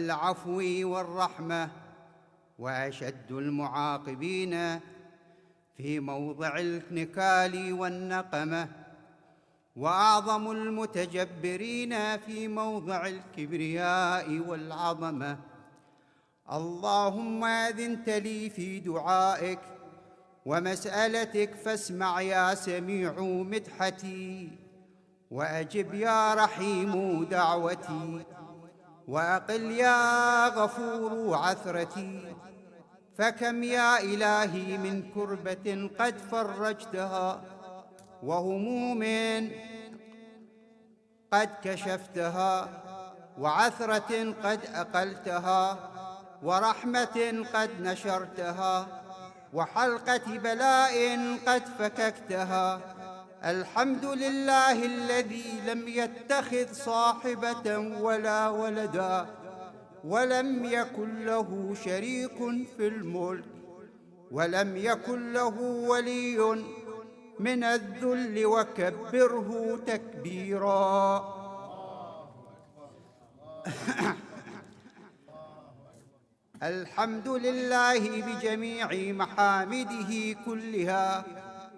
والعفو والرحمة، وأشد المعاقبين في موضع النكال والنقمة، وأعظم المتجبرين في موضع الكبرياء والعظمة. اللهم أذنت لي في دعائك ومسألتك، فاسمع يا سميع مدحتي، وأجب يا رحيم دعوتي، وأقل يا غفور عثرتي. فكم يا إلهي من كربة قد فرجتها، وهموم قد كشفتها، وعثرة قد أقلتها، ورحمة قد نشرتها، وحلقة بلاء قد فككتها. الحمد لله الذي لم يتخذ صاحبة ولا ولدا، ولم يكن له شريك في الملك، ولم يكن له ولي من الذل، وكبره تكبيرا. الحمد لله بجميع محامده كلها،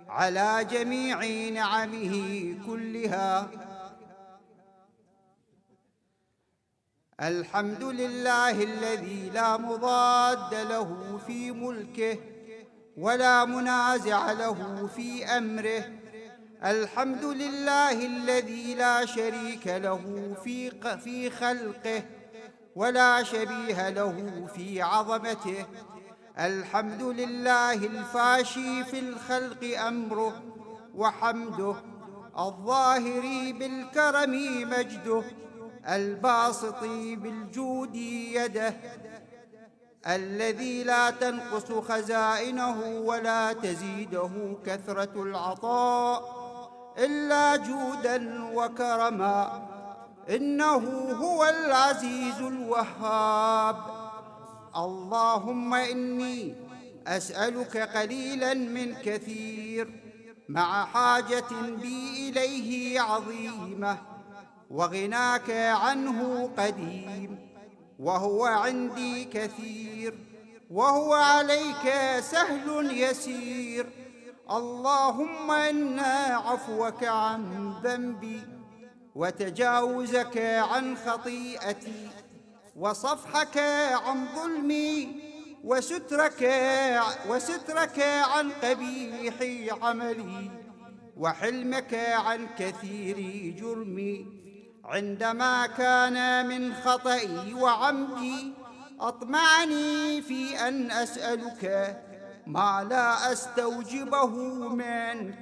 على جميع نعمه كلها. الحمد لله الذي لا مضاد له في ملكه، ولا منازع له في أمره. الحمد لله الذي لا شريك له في خلقه، ولا شبيه له في عظمته. الحمد لله الفاشي في الخلق أمره وحمده، الظاهر بالكرم مجده، الباسط بالجود يده، الذي لا تنقص خزائنه ولا تزيده كثرة العطاء إلا جودا وكرما. إنه هو العزيز الوهاب. اللهم إني أسألك قليلا من كثير، مع حاجة بي إليه عظيمة، وغناك عنه قديم، وهو عندي كثير، وهو عليك سهل يسير. اللهم إن عفوك عن ذنبي، وتجاوزك عن خطيئتي، وصفحك عن ظلمي، وسترك عن قبيح عملي، وحلمك عن كثير جرمي. عندما كان من خطئي وعمدي، أطمعني في أن أسألك ما لا أستوجبه منك،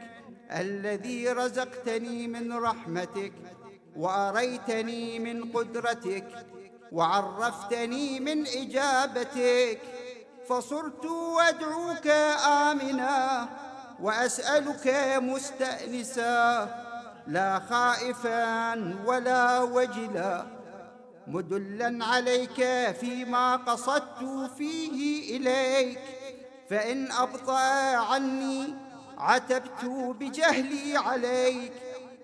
الذي رزقتني من رحمتك، وأريتني من قدرتك، وعرفتني من إجابتك، فصرت أدعوك آمنا، وأسألك مستأنسا، لا خائفا ولا وجلا، مدلا عليك فيما قصدت فيه إليك. فإن أبطأ عني عتبت بجهلي عليك،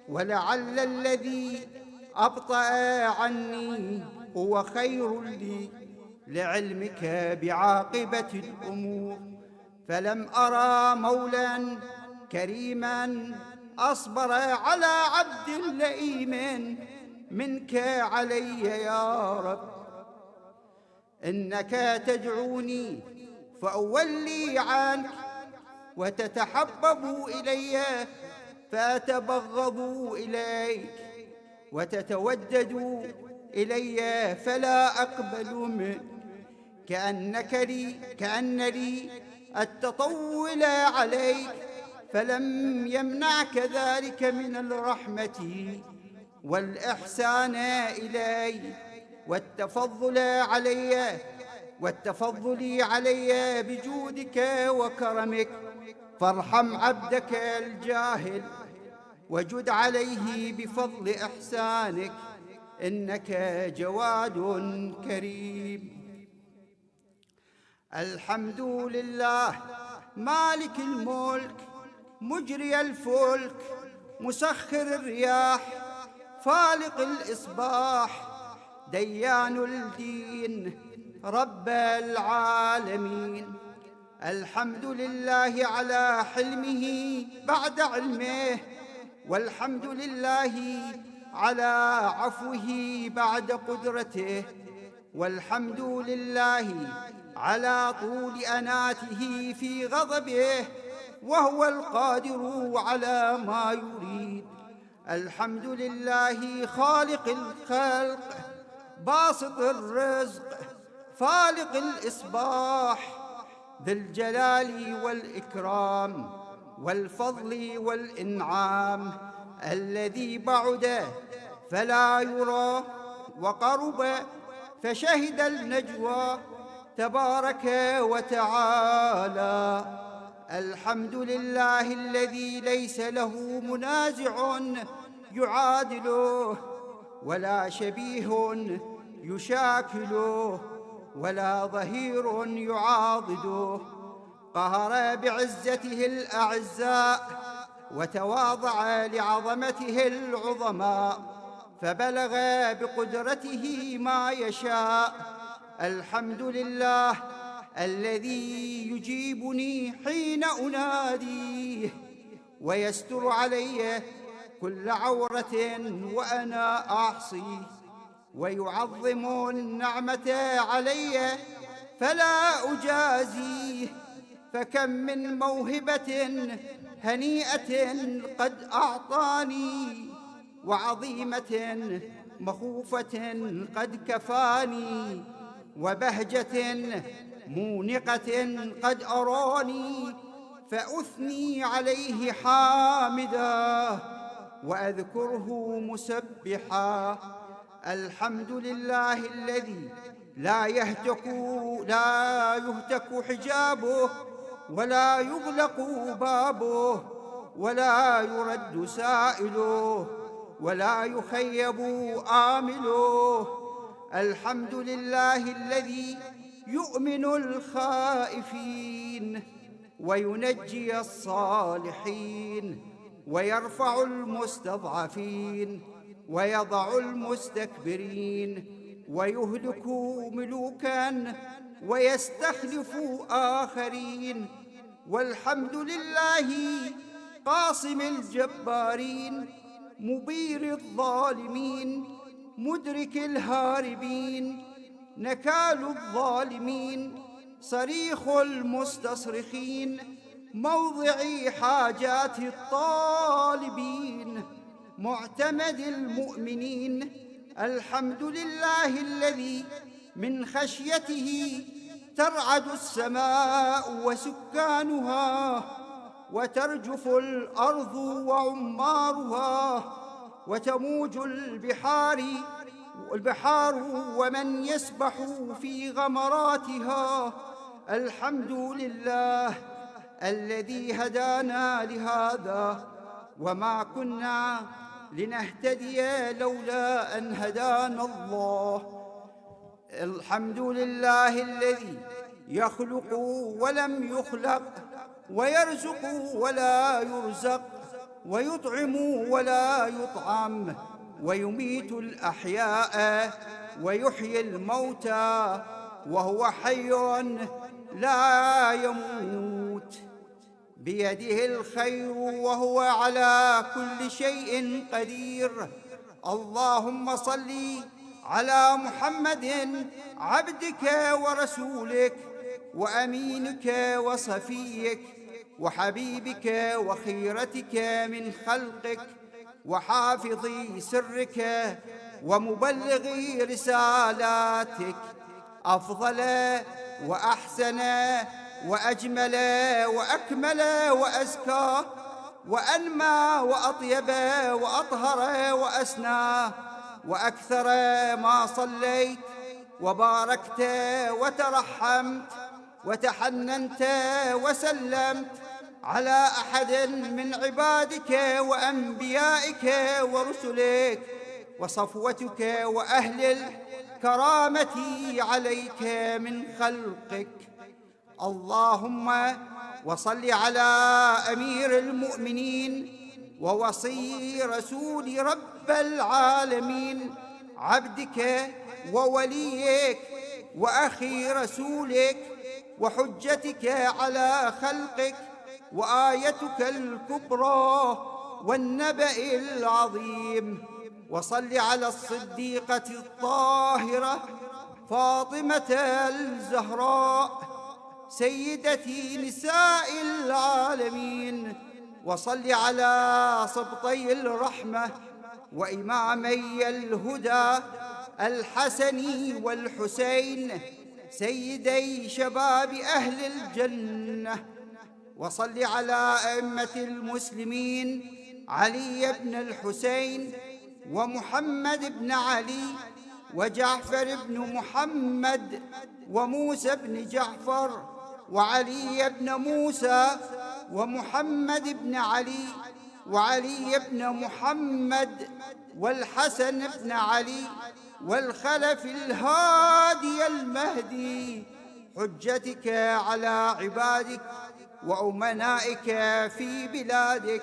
ولعل الذي أبطأ عني هو خير لي، لعلمك بعاقبة الأمور. فلم أرى مولا كريما أصبر على عبد لئيم منك علي يا رب. إنك تدعوني فأولي عنك، وتتحبب إلي فأتبغض إليك، وتتودد إلي فلا أقبل منك. كأن لي التطول عليك، فلم يمنعك ذلك من الرحمة والإحسان إلي، والتفضل علي بجودك وكرمك. فارحم عبدك الجاهل، وجد عليه بفضل إحسانك، إنك جواد كريم. الحمد لله مالك الملك، مجري الفلك، مسخر الرياح، فالق الإصباح، ديان الدين رب العالمين. الحمد لله على حلمه بعد علمه، والحمد لله على عفوه بعد قدرته، والحمد لله على طول أناته في غضبه، وهو القادر على ما يريد. الحمد لله خالق الخلق، باسط الرزق، فالق الإصباح، ذي الجلال والإكرام والفضل والإنعام، الذي بعد فلا يرى وقرب فشهد النجوى تبارك وتعالى. الحمد لله الذي ليس له منازع يعادله، ولا شبيه يشاكله، ولا ظهير يعاضده. قهر بعزته الأعزاء، وتواضع لعظمته العظماء، فبلغ بقدرته ما يشاء. الحمد لله الذي يجيبني حين أناديه، ويستر علي كل عورة وأنا أعصيه، ويعظم النعمة علي فلا أجازيه. فكم من موهبة هنيئة قد أعطاني، وعظيمة مخوفة قد كفاني، وبهجة مونقة قد أراني، فأثني عليه حامدا، وأذكره مسبحا. الحمد لله الذي لا يهتك حجابه، ولا يغلق بابه، ولا يرد سائله، ولا يخيب آمله. الحمد لله الذي يؤمن الخائفين، وينجي الصالحين، ويرفع المستضعفين، ويضع المستكبرين، ويهلك ملوكا ويستخلف آخرين. والحمد لله قاصم الجبارين، مبير الظالمين، مدرك الهاربين، نكال الظالمين، صريخ المستصرخين، موضع حاجات الطالبين، معتمد المؤمنين. الحمد لله الذي من خشيته ترعد السماء وسكانها، وترجف الأرض وعمارها، وتموج البحار ومن يسبح في غمراتها. الحمد لله الذي هدانا لهذا، وما كنا لنهتدي لولا أن هدانا الله. الحمد لله الذي يخلق ولم يخلق، ويرزق ولا يرزق، ويطعم ولا يطعم، ويميت الأحياء ويحيي الموتى، وهو حي لا يموت، بيده الخير وهو على كل شيء قدير. اللهم صل على محمد عبدك ورسولك، وأمينك وصفيك، وحبيبك وخيرتك من خلقك، وحافظ سرك، ومبلغ رسالاتك، أفضل وأحسن وأجمل وأكمل وأزكى وأنمى وأطيب وأطهر وأسنى، وأكثر ما صليت وباركت وترحمت وتحننت وسلمت على أحد من عبادك وأنبيائك ورسلك وصفوتك وأهل الكرامة عليك من خلقك. اللهم وصل على أمير المؤمنين ووصي رسول رب العالمين، عبدك ووليك وأخي رسولك وحجتك على خلقك وآيتك الكبرى والنبأ العظيم. وصل على الصديقة الطاهرة فاطمة الزهراء سيدة نساء العالمين. وصل على سبطي الرحمة وإمامي الهدى الحسن والحسين سيدي شباب أهل الجنة. وصل على أئمة المسلمين علي بن الحسين ومحمد بن علي وجعفر بن محمد وموسى بن جعفر وعلي بن موسى ومحمد بن علي وعلي بن محمد والحسن بن علي والخلف الهادي المهدي حجتك على عبادك وأمنائك في بلادك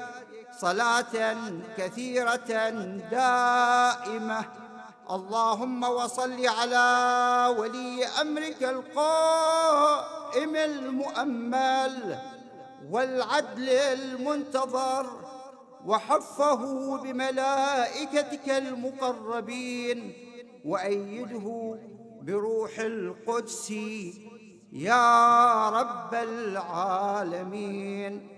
صلاة كثيرة دائمة. اللهم وصل على ولي أمرك القائم المؤمل والعدل المنتظر وحفه بملائكتك المقربين وأيده بروح القدس يا رب العالمين.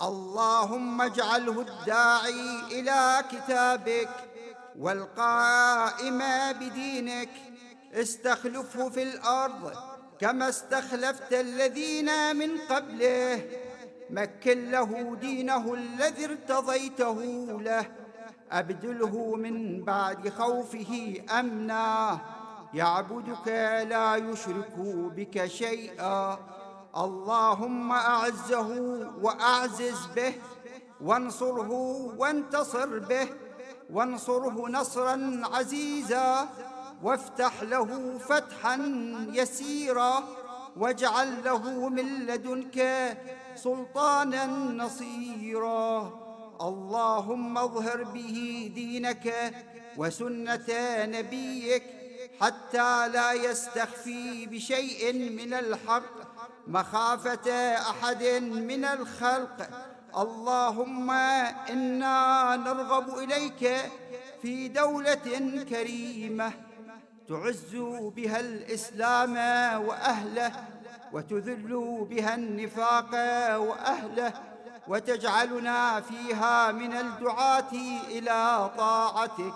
اللهم اجعله الداعي إلى كتابك والقائم بدينك استخلفه في الأرض كما استخلفت الذين من قبله. مكن له دينه الذي ارتضيته له أبدله من بعد خوفه أمنا يعبدك لا يشرك بك شيئا. اللهم أعزه وأعزز به وانصره وانتصر به وانصره نصرا عزيزا وافتح له فتحا يسيرا واجعل له من لدنك سلطانا نصيرا. اللهم اظهر به دينك وسنة نبيك حتى لا يستخفي بشيء من الحق مخافة أحد من الخلق. اللهم إنا نرغب إليك في دولة كريمة تعز بها الإسلام وأهله وتذل بها النفاق وأهله وتجعلنا فيها من الدعاة إلى طاعتك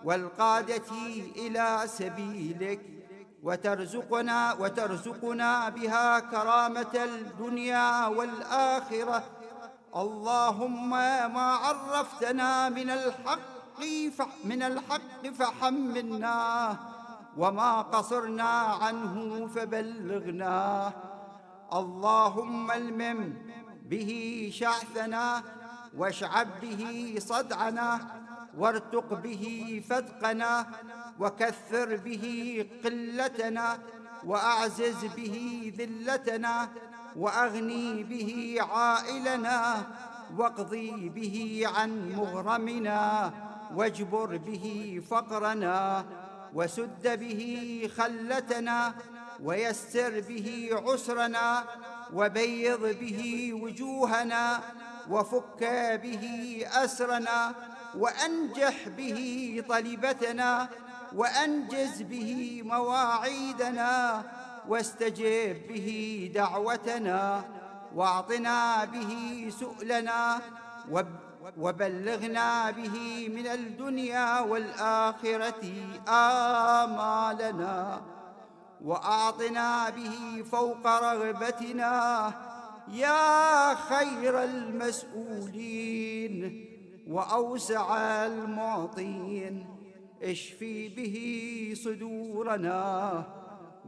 والقادة إلى سبيلك وترزقنا بها كرامة الدنيا والآخرة. اللهم ما عرفتنا من الحق فحملناه وما قصرنا عنه فبلغناه. اللهم المم به شعثنا واشعب به صدعنا وارتق به فتقنا وكثر به قلتنا وأعزز به ذلتنا وأغني به عائلنا واقضي به عن مغرمنا واجبر به فقرنا وسد به خلتنا ويسر به عسرنا وبيض به وجوهنا وفك به أسرنا وأنجح به طلبتنا وأنجز به مواعيدنا واستجب به دعوتنا واعطنا به سؤلنا وبلغنا به من الدنيا والآخرة آمالنا وأعطنا به فوق رغبتنا يا خير المسؤولين وأوسع المعطين. اشفي به صدورنا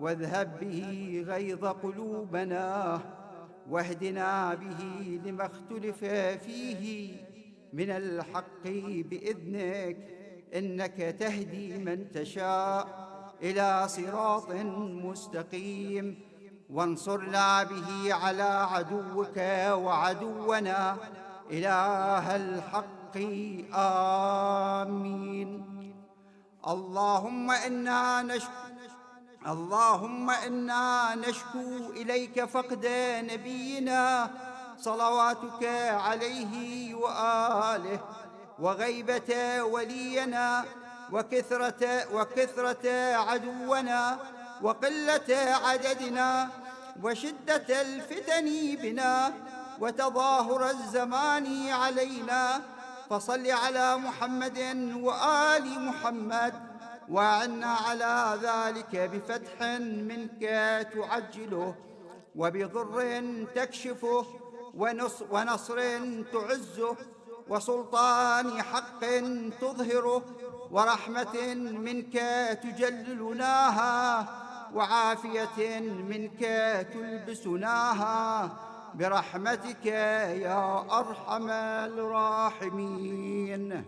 واذهب به غيظ قلوبنا واهدنا به لما اختلف فيه من الحق بإذنك إنك تهدي من تشاء إلى صراط مستقيم. وانصرنا به على عدوك وعدونا إله الحق الحق آمين. اللهم إنا نشكو إليك فقد نبينا صلواتك عليه وآله، وغيبة ولينا، وكثرة عدونا، وقلة عددنا، وشدة الفتن بنا، وتظاهر الزمان علينا. فصل على محمد وآل محمد، وأعنا على ذلك بفتح منك تعجله، وبضر تكشفه، ونصر تعزه، وسلطان حق تظهره، ورحمة منك تجللناها، وعافية منك تلبسناها، برحمتك يا أرحم الراحمين.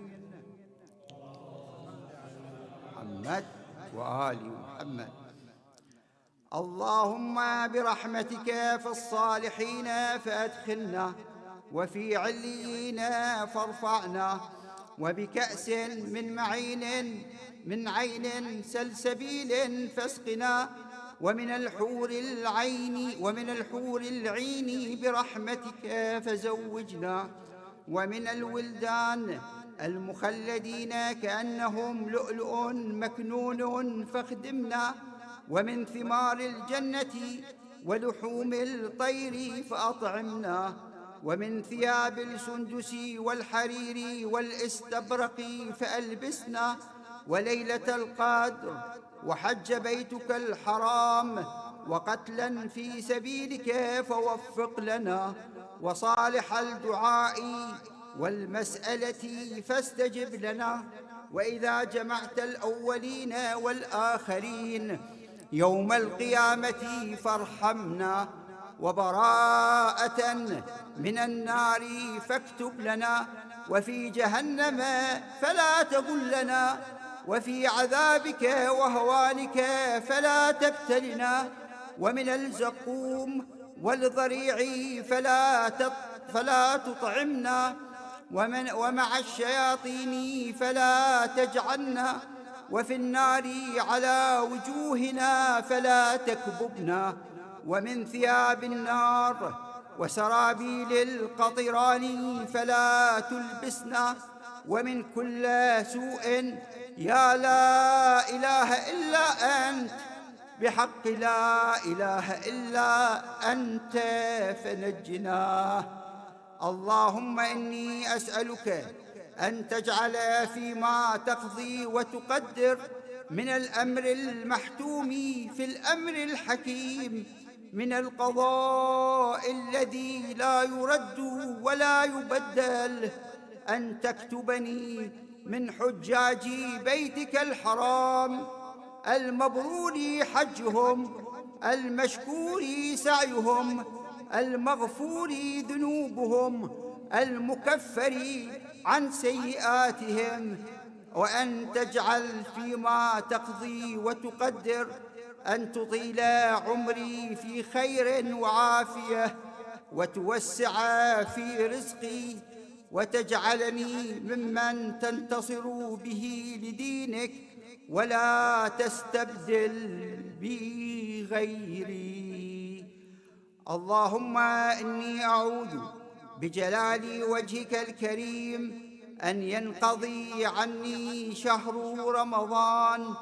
محمد وآل محمد. اللهم برحمتك في الصالحين فأدخلنا، وفي عليين فارفعنا، وبكأس من عين سلسبيل فاسقنا، ومن الحور العين برحمتك فزوجنا، ومن الولدان المخلدين كأنهم لؤلؤ مكنون فاخدمنا، ومن ثمار الجنة ولحوم الطير فأطعمنا، ومن ثياب السندس والحرير والاستبرق فألبسنا، وليلة القدر، وحج بيتك الحرام، وقتلا في سبيلك فوفق لنا، وصالح الدعاء والمسألة فاستجب لنا. وإذا جمعت الأولين والآخرين يوم القيامة فارحمنا، وبراءة من النار فاكتب لنا، وفي جهنم فلا تغلنا، وفي عذابك وهوانك فلا تبتلنا، ومن الزقوم والضريع فلا تطعمنا، ومع الشياطين فلا تجعلنا، وفي النار على وجوهنا فلا تكببنا، ومن ثياب النار وسرابيل القطران فلا تلبسنا، ومن كل سوء يا لا إله إلا أنت، بحق لا إله إلا أنت فنجنا. اللهم إني أسألك أن تجعل فيما تقضي وتقدر من الأمر المحتوم في الأمر الحكيم، من القضاء الذي لا يرد ولا يبدل، أن تكتبني من حجاج بيتك الحرام المبرور حجهم، المشكور سعيهم، المغفور ذنوبهم، المكفر عن سيئاتهم. وأن تجعل فيما تقضي وتقدر أن تطيل عمري في خير وعافية، وتوسع في رزقي، وتجعلني ممن تنتصر به لدينك، ولا تستبدل بي غيري. اللهم إني أعوذ بجلال وجهك الكريم أن ينقضي عني شهر رمضان،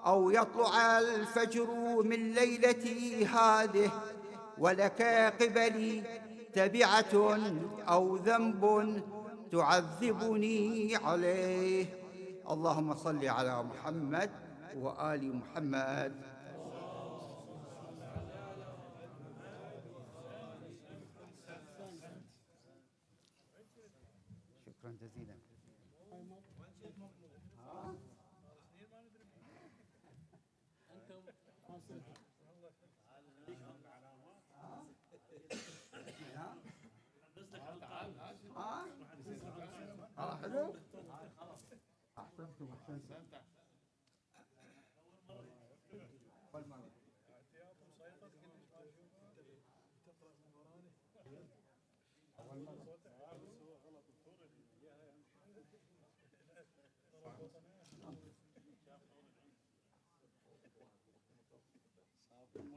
أو يطلع الفجر من ليلتي هذه، ولك قبلي تبعة أو ذنب تعذبني عليه. اللهم صل على محمد وآل محمد. شكرا جزيلا. حلو. أحسنتم أحسنتم. أحسنتم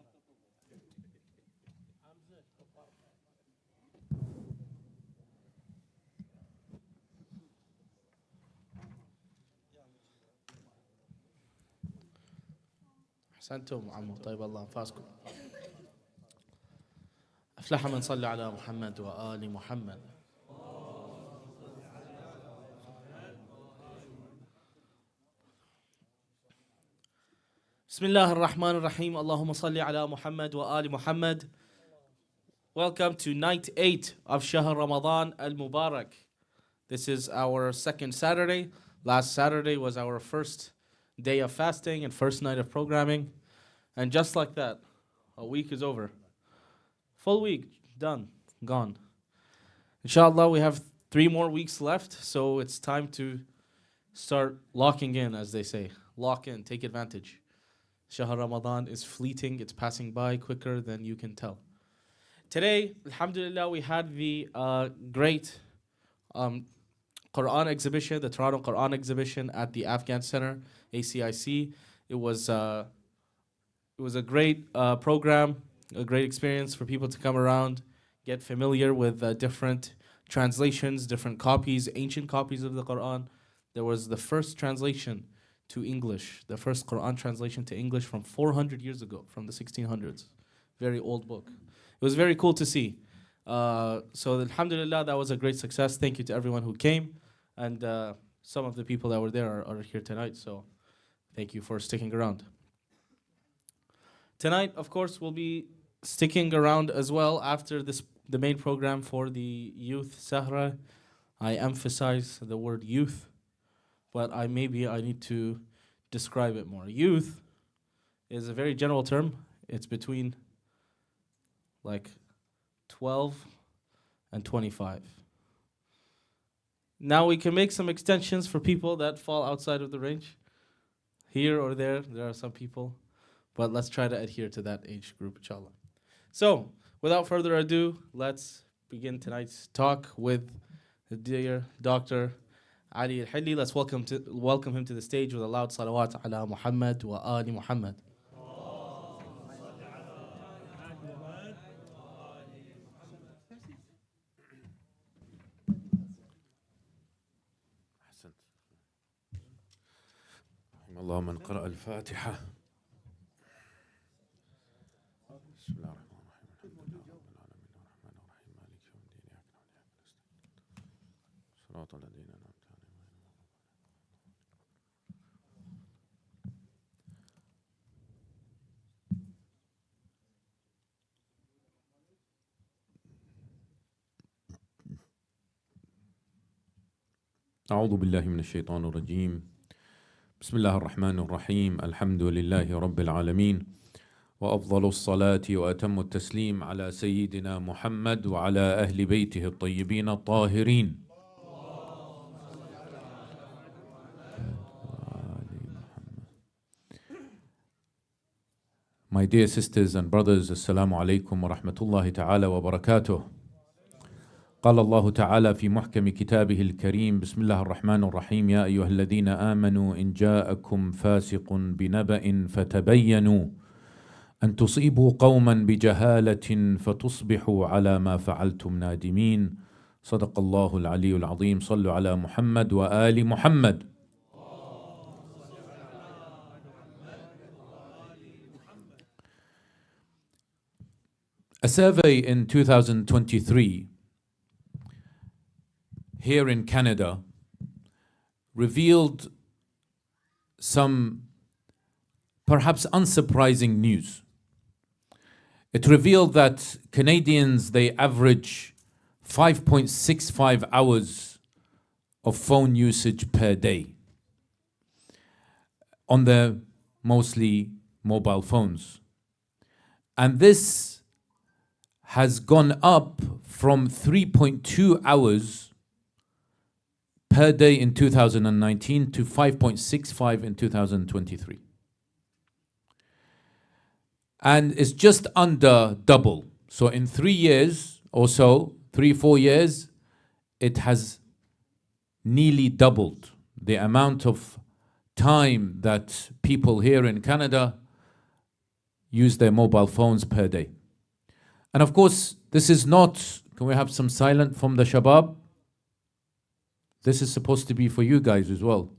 عمو، طيب الله أنفاسكم. أفلح من صلى على محمد وآل محمد. بسم الله الرحمن الرحيم. اللهم صل على محمد وآل محمد. Welcome to night 8 of Shahr Ramadan al-Mubarak. This is our second Saturday. Last Saturday was our first day of fasting and first night of programming. And just like that, a week is over. Full week, done, gone. Inshallah, we have 3 more weeks left, so it's time to start locking in, as they say. Lock in, take advantage. Shahr Ramadan is fleeting, it's passing by quicker than you can tell. Today, alhamdulillah, we had the great Quran exhibition, the Toronto Quran exhibition at the Afghan Center, ACIC. It was a great program, a great experience for people to come around, get familiar with different translations, different copies, ancient copies of the Quran. There was the first translation to English, the first Quran translation to English from 400 years ago, from the 1600s. Very old book. It was very cool to see. So alhamdulillah, that was a great success. Thank you to everyone who came. And some of the people that were there are here tonight. So thank you for sticking around. Tonight, of course, we'll be sticking around as well after the main program for the youth Sahra. I emphasize the word youth, but I need to describe it more. Youth is a very general term. It's between like 12 and 25. Now we can make some extensions for people that fall outside of the range. Here or there are some people, but let's try to adhere to that age group, inshallah. So, without further ado, let's begin tonight's talk with the dear Dr. Ali Al-Hilli. Let's welcome him to the stage with a loud salawat ala Muhammad wa ali Muhammad. الله من قرأ الفاتحة. بسم الله الرحمن الرحيم. الحمد لله رب العالمين الرحمن الرحيم مالك يوم الدين إياك نعبد وإياك نستعين صراط الذين أنعمت عليهم. أعوذ بالله من الشيطان الرجيم. بسم الله الرحمن الرحيم. الحمد لله رب العالمين، وأفضل الصلاة وأتم التسليم على سيدنا محمد وعلى أهل بيته الطيبين الطاهرين. My dear sisters and brothers, Assalamu alaikum wa rahmatullahi ta'ala wa barakatuh. قال الله تعالى في محكم كتابه الكريم: بسم الله الرحمن الرحيم، يا أيها الذين آمنوا إن جاءكم فاسق بنبأ فتبينوا أن تصيبوا قوما بجهالة فتصبحوا على ما فعلتم نادمين. صدق الله العلي العظيم. صلوا على محمد وآل محمد. A survey in 2023 here in Canada revealed some perhaps unsurprising news. It revealed that Canadians, they average 5.65 hours of phone usage per day on their mostly mobile phones. And this has gone up from 3.2 hours per day in 2019 to 5.65 in 2023. And it's just under double. So in 3 years or so, 3-4 years, it has nearly doubled the amount of time that people here in Canada use their mobile phones per day. And of course, this is not, can we have some silent from the Shabab? This is supposed to be for you guys as well.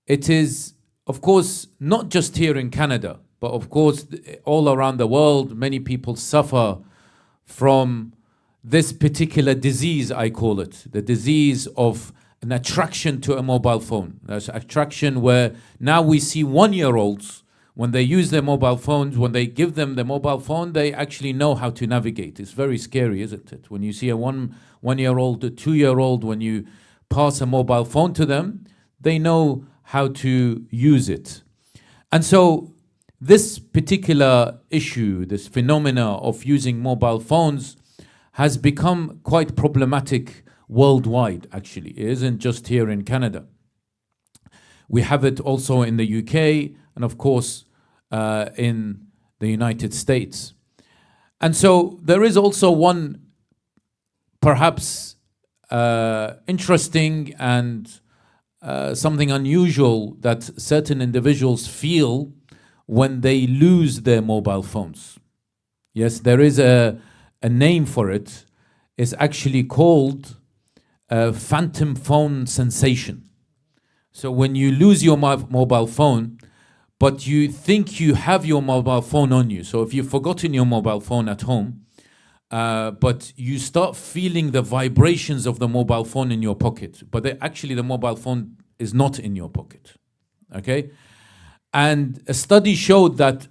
It is, of course, not just here in Canada, but of course, all around the world, many people suffer from this particular disease, I call it, the disease of an attraction to a mobile phone. There's attraction where now we see 1-year-olds, when they use their mobile phones, when they give them the mobile phone, they actually know how to navigate. It's very scary, isn't it? When you see a one-year-old, a 2-year-old, when you pass a mobile phone to them, they know how to use it. And so this particular issue, this phenomena of using mobile phones has become quite problematic worldwide, actually. It isn't just here in Canada. We have it also in the UK and, of course, in the United States. And so there is also one perhaps interesting and something unusual that certain individuals feel when they lose their mobile phones. Yes, there is a name for it. It's actually called phantom phone sensation. So when you lose your mobile phone, but you think you have your mobile phone on you. So if you've forgotten your mobile phone at home, but you start feeling the vibrations of the mobile phone in your pocket, but actually the mobile phone is not in your pocket. Okay? And a study showed that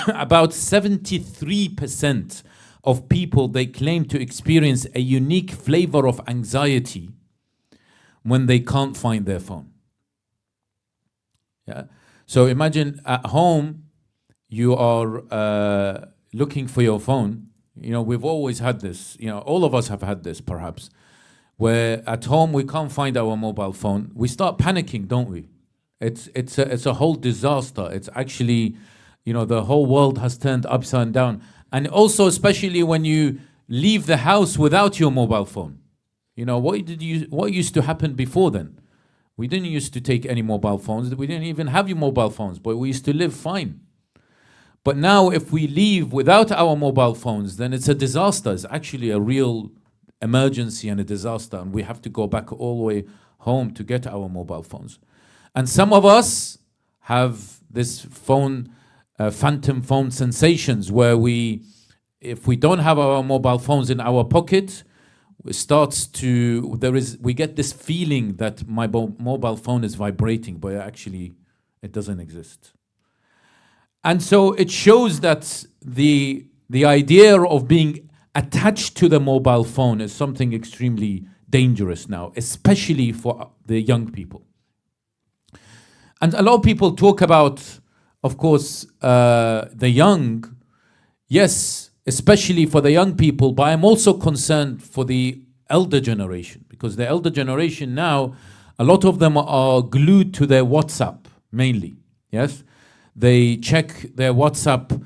about 73% of people, they claim to experience a unique flavor of anxiety when they can't find their phone. Yeah. So imagine at home, you are looking for your phone. You know, we've always had this, you know, all of us have had this perhaps, where at home we can't find our mobile phone. We start panicking, don't we? It's a whole disaster. It's actually, you know, the whole world has turned upside down. And also, especially when you leave the house without your mobile phone. You know, what used to happen before then? We didn't used to take any mobile phones. We didn't even have your mobile phones, but we used to live fine. But now if we leave without our mobile phones, then it's a disaster. It's actually a real emergency and a disaster. And we have to go back all the way home to get our mobile phones. And some of us have this phantom phone sensations where if we don't have our mobile phones in our pocket, we get this feeling that my mobile phone is vibrating, but actually it doesn't exist. And so it shows that the idea of being attached to the mobile phone is something extremely dangerous now, especially for the young people. And a lot of people talk about, of course, the young. Yes, especially for the young people, but I'm also concerned for the elder generation, because the elder generation now, a lot of them are glued to their WhatsApp mainly. Yes, they check their WhatsApp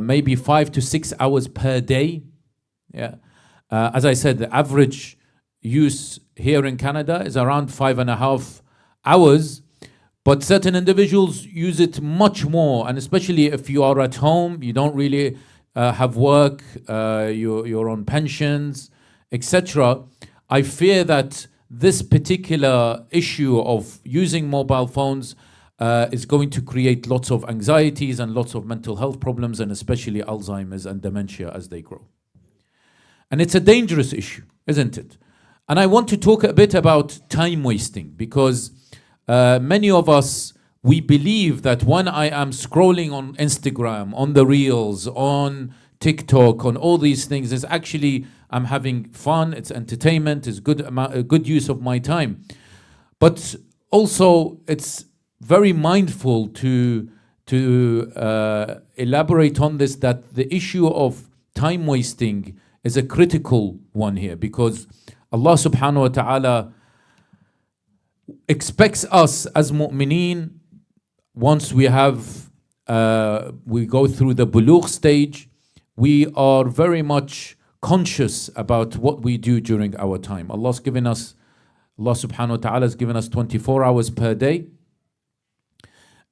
maybe 5 to 6 hours per day. Yeah, as I said, the average use here in Canada is around 5.5 hours. But certain individuals use it much more, and especially if you are at home, you don't really have work, you're on pensions, etc. I fear that this particular issue of using mobile phones is going to create lots of anxieties and lots of mental health problems, and especially Alzheimer's and dementia as they grow. And it's a dangerous issue, isn't it? And I want to talk a bit about time wasting, because many of us, we believe that when I am scrolling on Instagram, on the Reels, on TikTok, on all these things, is actually I'm having fun, it's entertainment, it's a good use of my time. But also it's very mindful to elaborate on this, that the issue of time wasting is a critical one here, because Allah subhanahu wa ta'ala expects us as mu'mineen, once we go through the bulugh stage, we are very much conscious about what we do during our time. Allah subhanahu wa ta'ala has given us 24 hours per day.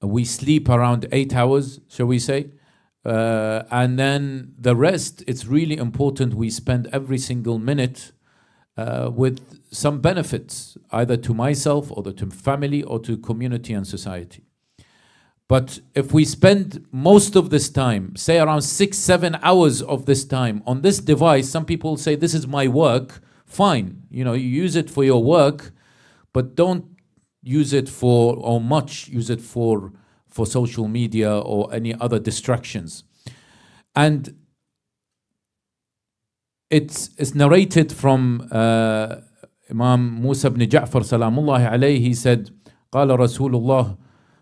We sleep around 8 hours, shall we say? And then the rest, it's really important we spend every single minute with some benefits, either to myself or to family or to community and society. But if we spend most of this time, say around 6-7 hours of this time on this device, some people say this is my work, fine. You use it for your work, but don't use it use it for social media or any other distractions. And it's narrated from Imam Musa ibn Ja'far salamullahi alayhi. He said, قال رسول الله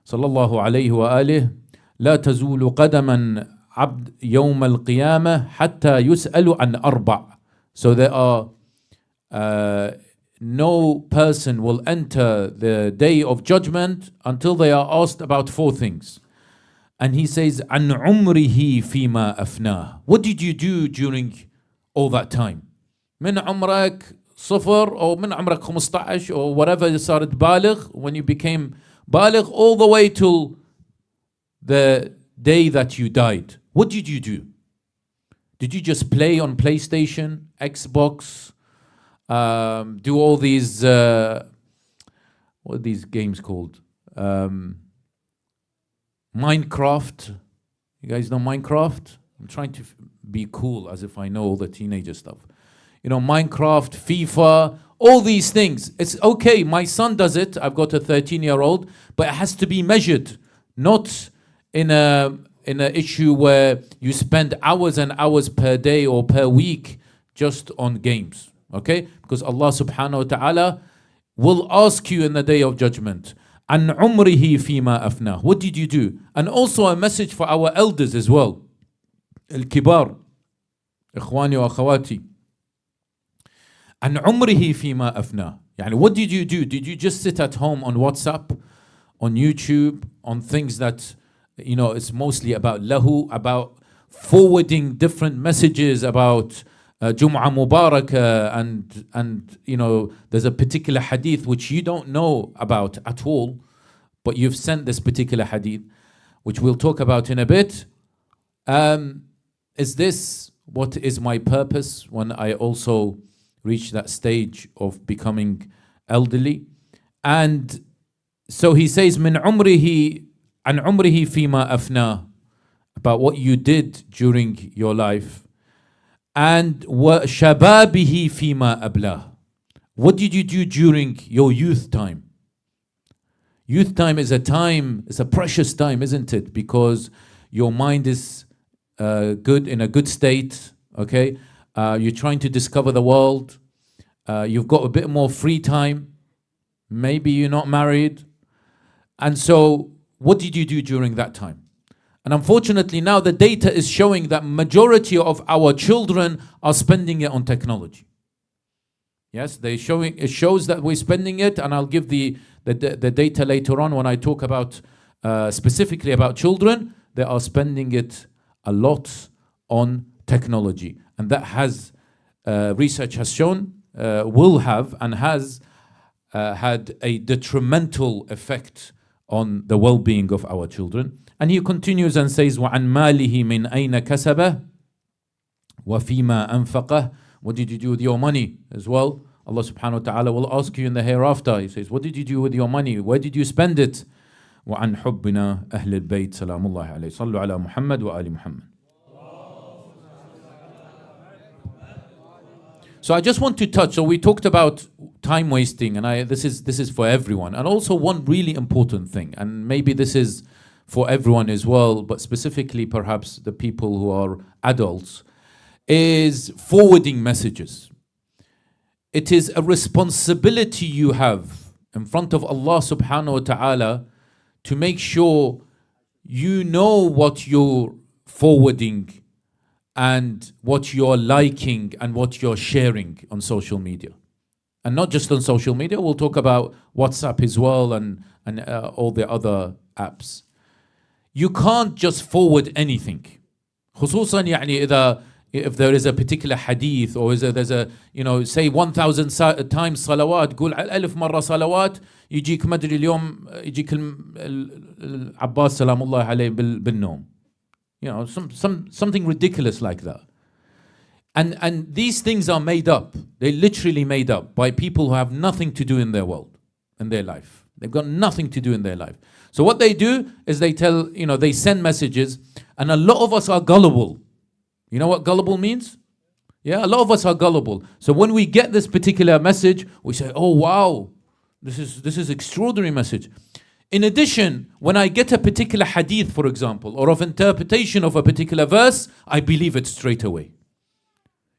صلى الله عليه وآله لا تزول قدما عبد يوم القيامة حتى يسأل عن أربع. So there are no person will enter the day of judgment until they are asked about 4 things. And he says, عن عمره فيما أفناه. What did you do during all that time? من عمرك 0 or من عمرك 15 or whatever صارت بالغ, when you became بالغ, all the way till the day that you died. What did you do? Did you just play on PlayStation, Xbox, do all these, what are these games called? Minecraft. You guys know Minecraft? I'm trying to be cool as if I know all the teenager stuff. Minecraft, FIFA, all these things. It's okay, my son does it. I've got a 13-year-old, but it has to be measured, not in a issue where you spend hours and hours per day or per week just on games. Okay? Because Allah subhanahu wa ta'ala will ask you in the day of judgment, عن عمره فيما أفناه. What did you do? And also a message for our elders as well. الكبار إخواني وأخواتي عن عمره فيما أفناه. يعني what did you do? Did you just sit at home on WhatsApp, on YouTube, on things that it's mostly about lahu, about forwarding different messages about Jum'ah Mubarakah, and there's a particular hadith which you don't know about at all, but you've sent this particular hadith, which we'll talk about in a bit. Is this what is my purpose when I also reach that stage of becoming elderly? And so he says, من عمره عن عمره فيما أفناه, about what you did during your life. And وشبابه فيما أبلاه. What did you do during your youth time? Youth time is a precious time, isn't it? Because your mind is in a good state, okay? You're trying to discover the world. You've got a bit more free time. Maybe you're not married. And so, what did you do during that time? And unfortunately, now the data is showing that majority of our children are spending it on technology. Yes, it shows that we're spending it, and I'll give the data later on when I talk about specifically about children. They are spending it a lot on technology, and that has research has shown will have and has had a detrimental effect on the well-being of our children. And he continues and says, وَعَنْ مَالِهِ مِنْ أَيْنَ كَسَبَهُ وَفِيمَا أَنْفَقَهُ. What did you do with your money as well? Allah subhanahu wa ta'ala will ask you in the hereafter. He says, what did you do with your money? Where did you spend it? وَعَنْ حُبِّنَا أَهْلِ الْبَيْتِ سَلَامُ اللَّهِ عَلَيْهِ صَلُّوا عَلَى مُحَمَّدٍ وَآلِ مُحَمَّدٍ. So I just want to touch. So we talked about time wasting, and this is for everyone. And also one really important thing, and maybe this is for everyone as well, but specifically perhaps the people who are adults, is forwarding messages. It is a responsibility you have in front of Allah subhanahu wa ta'ala to make sure you know what you're forwarding and what you're liking and what you're sharing on social media. And not just on social media, we'll talk about WhatsApp as well and all the other apps. You can't just forward anything. خصوصا يعني إذا if there is a particular hadith, or there's a, say 1000 times salawat, قول 1000 مرة صلوات, يجيك مدري اليوم يجيك العباس سلام الله عليه بالنوم. Something ridiculous like that. And these things are made up. They're literally made up by people who have nothing to do in their world, in their life. They've got nothing to do in their life. So what they do is they they send messages, and a lot of us are gullible. You know what gullible means? Yeah, a lot of us are gullible. So when we get this particular message, we say, oh wow, this is extraordinary message. In addition, when I get a particular hadith, for example, or of interpretation of a particular verse, I believe it straight away.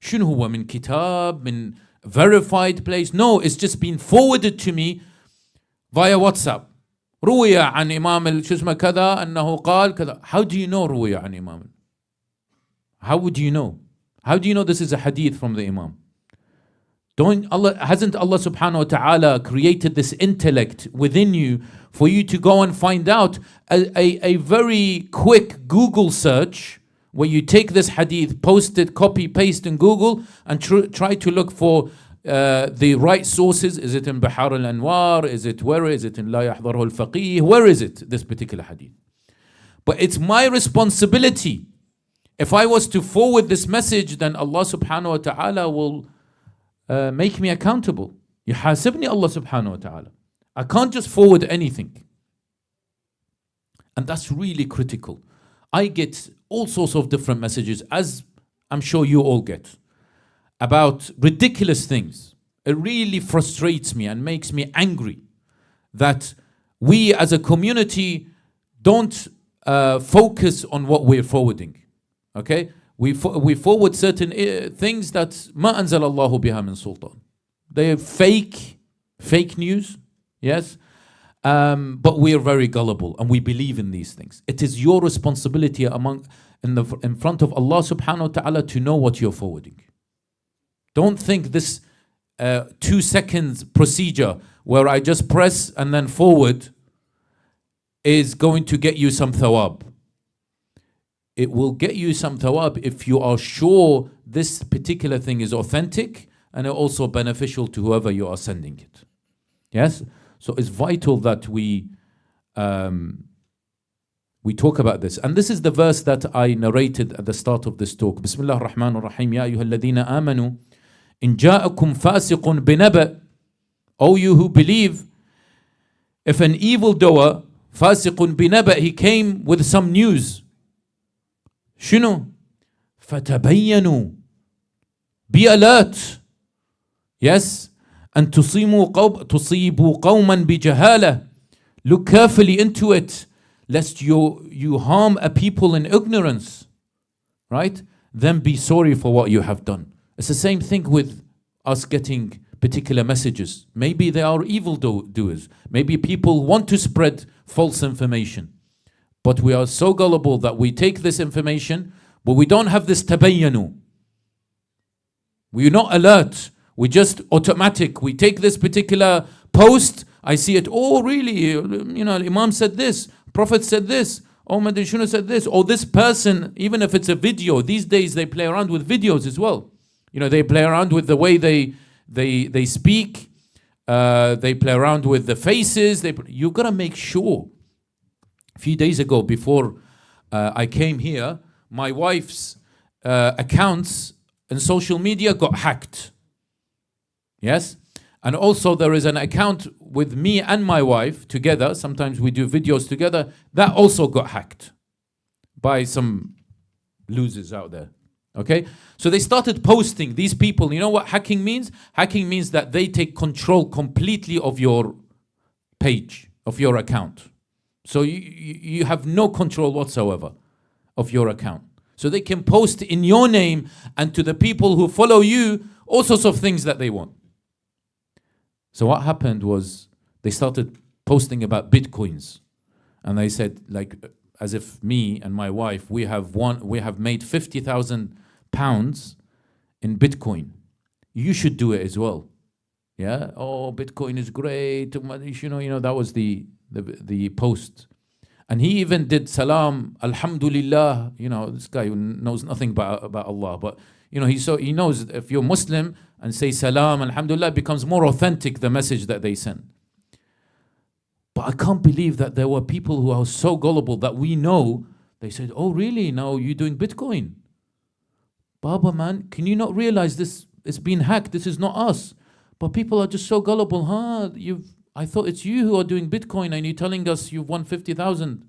شنو هو من كتاب, من verified place? No, it's just been forwarded to me via WhatsApp. روي عن إمام شو اسمه كذا أنه قال كذا. How do you know روي عن إمام? How would you know? How do you know this is a hadith from the Imam? Hasn't Allah subhanahu wa ta'ala created this intellect within you for you to go and find out a very quick Google search, where you take this hadith, post it, copy, paste in Google, and try to look for the right sources. Is it in Bihar al-Anwar? Is it in La Yahdharuhu al-Faqih? Where is it, this particular hadith? But it's my responsibility. If I was to forward this message, then Allah subhanahu wa ta'ala will make me accountable. يحاسبني Allah subhanahu wa ta'ala. I can't just forward anything. And that's really critical. I get all sorts of different messages, as I'm sure you all get, about ridiculous things. It really frustrates me and makes me angry that we as a community don't focus on what we're forwarding. Okay? We forward certain things that ما أنزل الله بها من سلطان. They're fake news, yes? But we are very gullible and we believe in these things. It is your responsibility in front of Allah subhanahu wa ta'ala to know what you're forwarding. Don't think this 2 seconds procedure where I just press and then forward is going to get you some thawab. It will get you some thawab if you are sure this particular thing is authentic and also beneficial to whoever you are sending it. Yes? So it's vital that we talk about this. And this is the verse that I narrated at the start of this talk. Bismillah ar-Rahman ar-Rahim. Ya ayyuha alladhina amanu in ja'akum fasiqun binaba. O you who believe, if an evildoer, fasiqun binaba, he came with some news. شنو؟ فتبينوا. Be alert. Yes. أن تصيبوا قوما بجهالة. Look carefully into it, lest you harm a people in ignorance. Right? Then be sorry for what you have done. It's the same thing with us getting particular messages. Maybe they are evil doers. Maybe people want to spread false information. But we are so gullible that we take this information, but we don't have this tabayyanu. We're not alert. We just automatic. We take this particular post. I see it. Oh, really? Imam said this. Prophet said this. Oh, Madishuna said this. Or this person, even if it's a video. These days they play around with videos as well. They play around with the way they speak. They play around with the faces. You gotta make sure. A few days ago, before I came here, my wife's accounts in social media got hacked. Yes? And also there is an account with me and my wife together. Sometimes we do videos together. That also got hacked by some losers out there. Okay? So they started posting, these people. You know what hacking means? Hacking means that they take control completely of your page, of your account. So you have no control whatsoever of your account. So they can post in your name and to the people who follow you all sorts of things that they want. So what happened was they started posting about bitcoins. And they said, like, as if me and my wife, we have made £50,000 in Bitcoin. You should do it as well. Yeah? Oh, Bitcoin is great. That was the post. And he even did salam, alhamdulillah. You know, this guy knows nothing about Allah. But, you know, he knows if you're Muslim and say salam, alhamdulillah, it becomes more authentic, the message that they send. But I can't believe that there were people who are so gullible that we know. They said, oh, really? Now you're doing Bitcoin? Baba, man, can you not realize this? It's been hacked. This is not us. But people are just so gullible. I thought it's you who are doing Bitcoin and you're telling us you've won 50,000.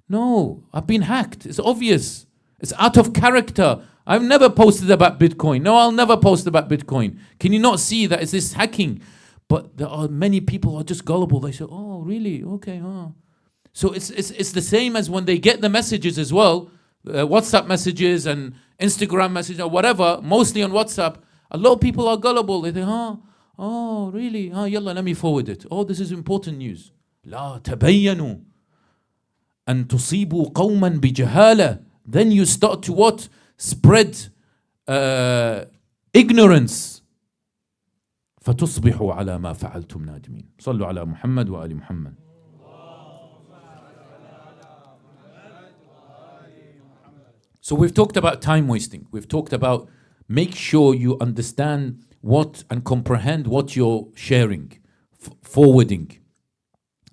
No, I've been hacked. It's obvious. It's out of character. I've never posted about Bitcoin. No, I'll never post about Bitcoin. Can you not see that it's this hacking? But there are many people who are just gullible. They say, oh, really? Okay, So it's the same as when they get the messages as well, WhatsApp messages and Instagram messages or whatever, mostly on WhatsApp. A lot of people are gullible. They think, oh, really? Yalla, let me forward it. Oh, this is important news. لا تبينوا أن تصيبوا قوما بجهالة. Then you start to what? Spread ignorance. فتصبحوا على ما فعلتم نادمين. صلوا على محمد وآل محمد. So we've talked about time wasting. We've talked about make sure you understand what and comprehend what you're sharing, forwarding.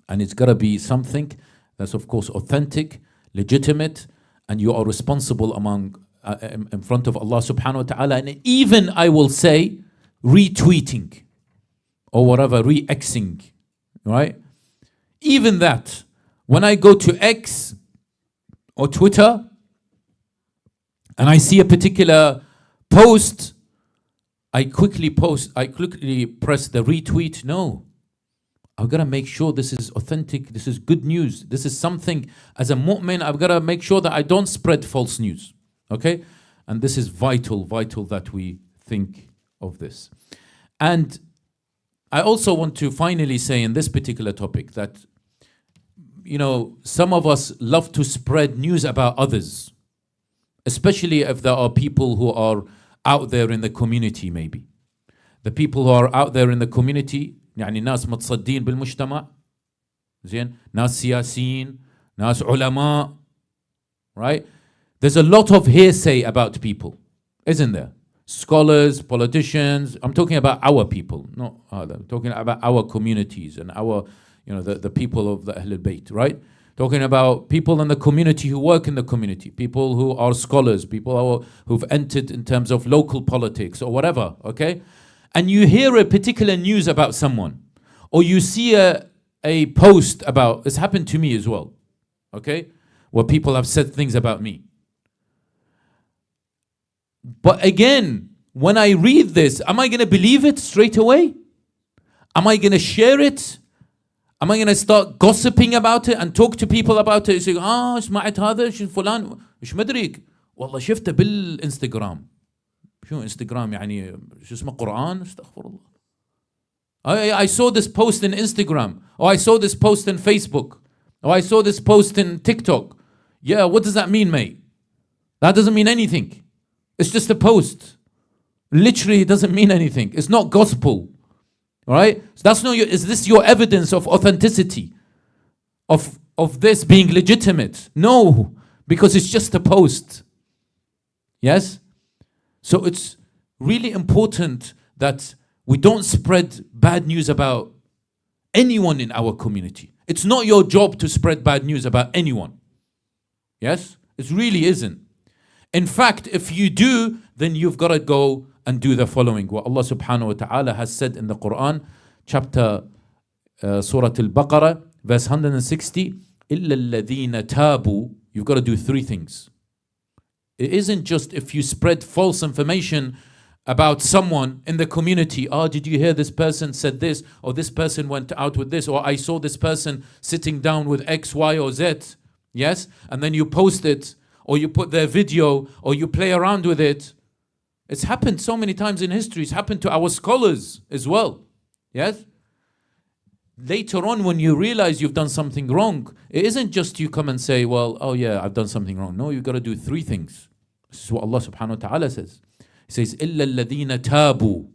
And it's got to be something that's, of course, authentic, legitimate, and you are responsible in front of Allah subhanahu wa ta'ala. And even, I will say, retweeting or whatever, re-Xing, right? Even that, when I go to X or Twitter and I see a particular post, I quickly press the retweet. No, I've got to make sure this is authentic, this is good news, this is something, as a mu'min, I've got to make sure that I don't spread false news, okay? And this is vital that we think of this. And I also want to finally say in this particular topic that, you know, some of us love to spread news about others, especially if there are people who are out there in the community maybe. The people who are out there in the community, يعني ناس متصدين بالمجتمع, زين, ناس سياسيين, ناس علماء, right? There's a lot of hearsay about people, isn't there? Scholars, politicians. I'm talking about our people, not other. I'm talking about our communities and our, you know, the people of the Ahlul Bayt, right? Talking about people in the community who work in the community, people who are scholars, people who've entered in terms of local politics or whatever, okay? And you hear a particular news about someone, or you see a post about, it's happened to me as well, okay? Where people have said things about me. But again, when I read this, am I going to believe it straight away? Am I going to share it? Am I going to start gossiping about it and talk to people about it? Say, سمعت هذا شو فلان ايش مدريك والله شفته بالانستغرام. شو انستغرام يعني شو اسمه قرآن استغفر الله. I saw this post in Instagram, or I saw this post in Facebook, or I saw this post in TikTok. Yeah, what does that mean, mate? That doesn't mean anything. It's just a post. Literally, it doesn't mean anything. It's not gospel. All right? So that's not is this your evidence of authenticity? Of this being legitimate? No, because it's just a post. Yes? So it's really important that we don't spread bad news about anyone in our community. It's not your job to spread bad news about anyone. Yes? It really isn't. In fact, if you do, then you've got to go and do the following. What Allah subhanahu wa ta'ala has said in the Quran, chapter Surah Al-Baqarah, verse 160, إِلَّا الَّذِينَ تَابُوا. You've got to do three things. It isn't just if you spread false information about someone in the community. Did you hear this person said this? Or this person went out with this? Or I saw this person sitting down with X, Y, or Z. Yes? And then you post it, or you put their video, or you play around with it. It's happened so many times in history. It's happened to our scholars as well. Yes? Later on, when you realize you've done something wrong, it isn't just you come and say, well, oh yeah, I've done something wrong. No, you've got to do three things. This is what Allah subhanahu wa ta'ala says. He says, إِلَّا الَّذِينَ تَابُوا.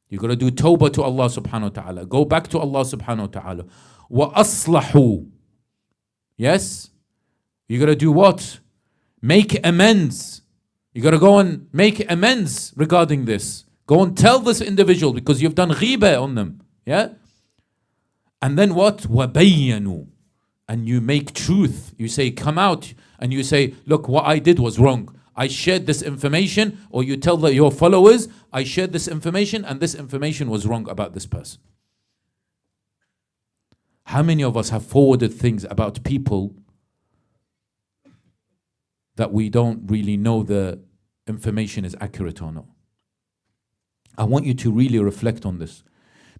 You've got to do tawbah to Allah subhanahu wa ta'ala. Go back to Allah subhanahu wa ta'ala. وَأَصْلَحُوا. Yes? You got to do what? Make amends. You got to go and make amends regarding this. Go and tell this individual because you've done ghibah on them. Yeah? And then what? وَبَيَّنُوا. And you make truth. You say, come out and you say, look, what I did was wrong. I shared this information, or you tell your followers, I shared this information and this information was wrong about this person. How many of us have forwarded things about people that we don't really know the information is accurate or not? I want you to really reflect on this.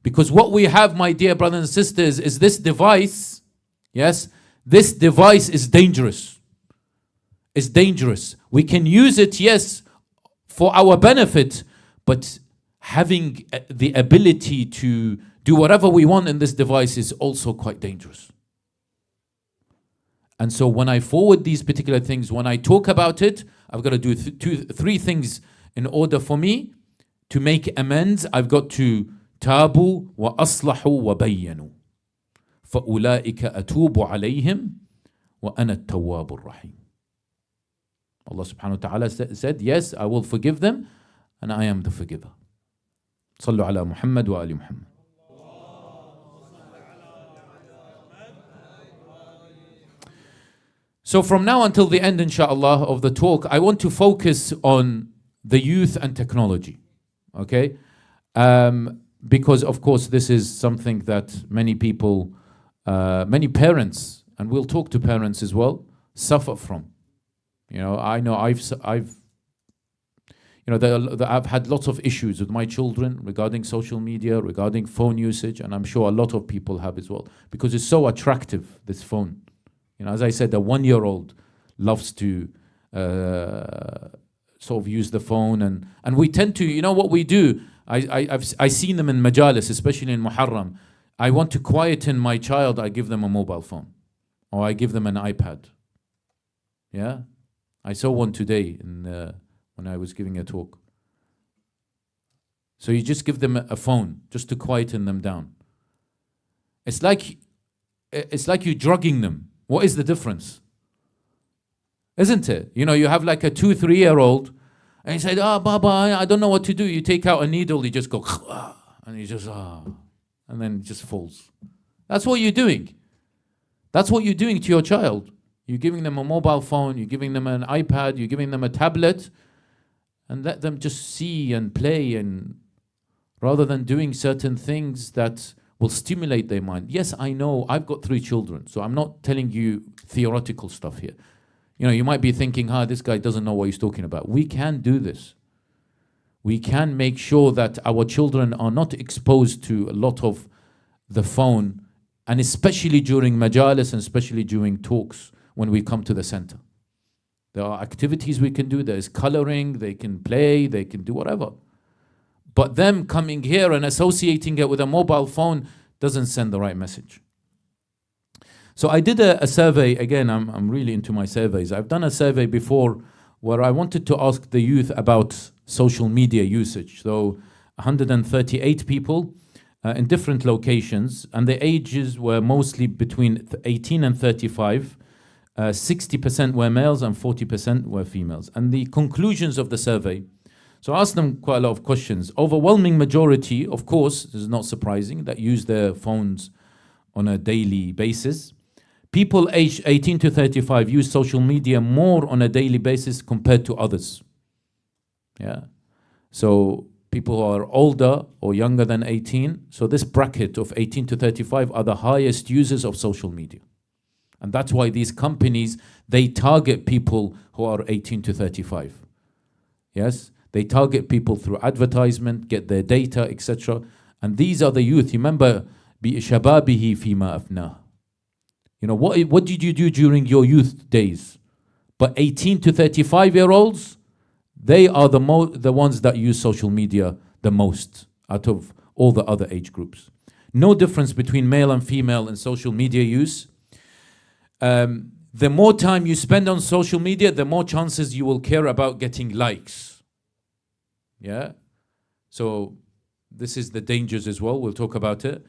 Because what we have, my dear brothers and sisters, is this device. Yes, this device is dangerous. It's dangerous. We can use it, yes, for our benefit, but having the ability to do whatever we want in this device is also quite dangerous. And so when I forward these particular things, when I talk about it, I've got to do three things in order for me to make amends. I've got to tabu wa aslahu wa bayyanu. فَأُولَٰئِكَ أَتُوبُ عَلَيْهِمْ وَأَنَا التَّوَّابُ الرَّحِيمُ. Allah subhanahu wa ta'ala said, yes, I will forgive them, and I am the forgiver. Sallu ala Muhammad wa ali Muhammad. So from now until the end, inshallah, of the talk, I want to focus on the youth and technology. Okay? Because, of course, this is something that many people, many parents, and we'll talk to parents as well, suffer from. You know I've had lots of issues with my children regarding social media, regarding phone usage, and I'm sure a lot of people have as well, because it's so attractive, this phone. You know, as I said, a 1-year-old loves to sort of use the phone, and we tend to, you know what we do? I've seen them in majalis, especially in Muharram. I want to quieten my child, I give them a mobile phone, or I give them an iPad. Yeah? I saw one today when I was giving a talk. So you just give them a phone just to quieten them down. It's like you're drugging them. What is the difference? Isn't it? You know, you have like a 2-3-year-old, and you say, Baba, I don't know what to do. You take out a needle, you just go, and you just, and then it just falls. That's what you're doing. That's what you're doing to your child. You're giving them a mobile phone, you're giving them an iPad, you're giving them a tablet, and let them just see and play, and rather than doing certain things that will stimulate their mind. Yes, I know, I've got 3 children, so I'm not telling you theoretical stuff here. You know, you might be thinking, this guy doesn't know what he's talking about. We can do this. We can make sure that our children are not exposed to a lot of the phone, and especially during majalis and especially during talks when we come to the center. There are activities we can do. There is coloring, they can play, they can do whatever. But them coming here and associating it with a mobile phone doesn't send the right message. So I did a survey. Again, I'm really into my surveys. I've done a survey before where I wanted to ask the youth about social media usage. So 138 people in different locations, and the ages were mostly between 18 and 35. 60% were males and 40% were females. And the conclusions of the survey, so I asked them quite a lot of questions. Overwhelming majority, of course, this is not surprising, that use their phones on a daily basis. People aged 18 to 35 use social media more on a daily basis compared to others. Yeah. So people who are older or younger than 18, so this bracket of 18 to 35 are the highest users of social media. And that's why these companies, they target people who are 18 to 35. Yes? They target people through advertisement, get their data, etc. And these are the youth. Remember, بِشَبَابِهِ فِيمَا أَفْنَاهُ. You know, what did you do during your youth days? But 18 to 35-year-olds, they are the ones that use social media the most out of all the other age groups. No difference between male and female in social media use. The more time you spend on social media, the more chances you will care about getting likes. Yeah? So this is the dangers as well. We'll talk about it.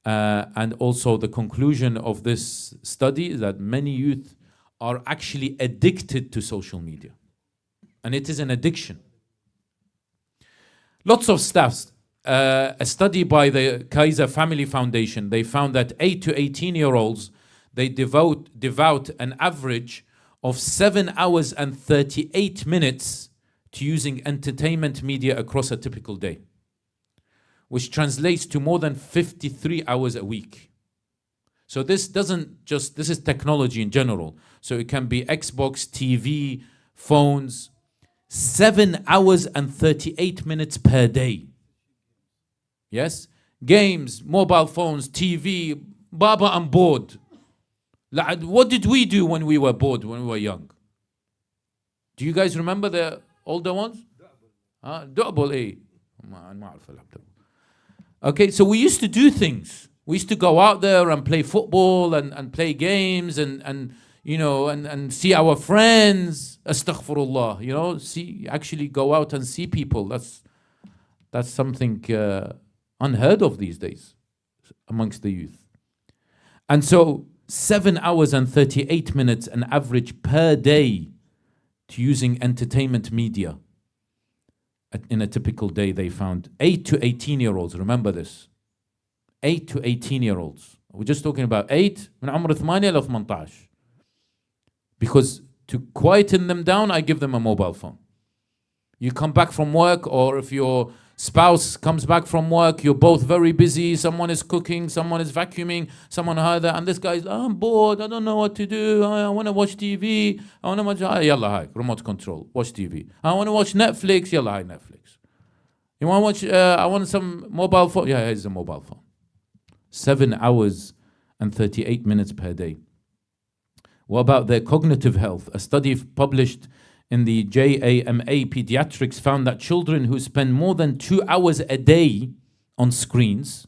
And also the conclusion of this study is that many youth are actually addicted to social media. And it is an addiction. Lots of stats. A study by the Kaiser Family Foundation, they found that 8 to 18-year-olds, they devote an average of 7 hours and 38 minutes to using entertainment media across a typical day, which translates to more than 53 hours a week. So this is technology in general. So it can be Xbox, TV, phones, 7 hours and 38 minutes per day. Yes? Games, mobile phones, TV, Baba, I'm bored. What did we do when we were bored, when we were young? Do you guys remember the older ones? Double A. Okay, so we used to do things. We used to go out there and play football and play games and you know, and see our friends. Astaghfirullah, actually go out and see people. That's something unheard of these days amongst the youth. And so 7 hours and 38 minutes an average per day to using entertainment media. In a typical day, they found 8 to 18-year-olds. Remember this. 8 to 18-year-olds. We're just talking about 8 من عمر 8 إلى 18. Because to quieten them down, I give them a mobile phone. You come back from work, or if your spouse comes back from work, you're both very busy, someone is cooking, someone is vacuuming, someone either, and this guy's, I'm bored, I don't know what to do, I want to watch TV, I want to watch, yalla hai, remote control, watch TV. I want to watch Netflix, yalla hai, Netflix. You want to watch, I want some mobile phone, yeah, here's a mobile phone. 7 hours and 38 minutes per day. What about their cognitive health? A study published in the JAMA Pediatrics found that children who spend more than 2 hours a day on screens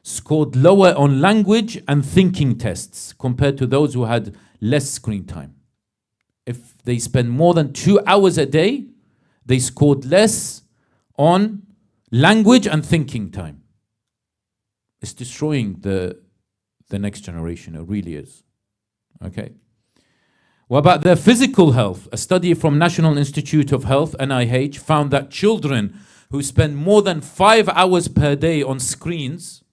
scored lower on language and thinking tests compared to those who had less screen time. If they spend more than 2 hours a day, they scored less on language and thinking time. It's destroying the next generation, it really is. Okay. What about their physical health? A study from National Institute of Health, NIH, found that children who spend more than 5 hours per day on screens,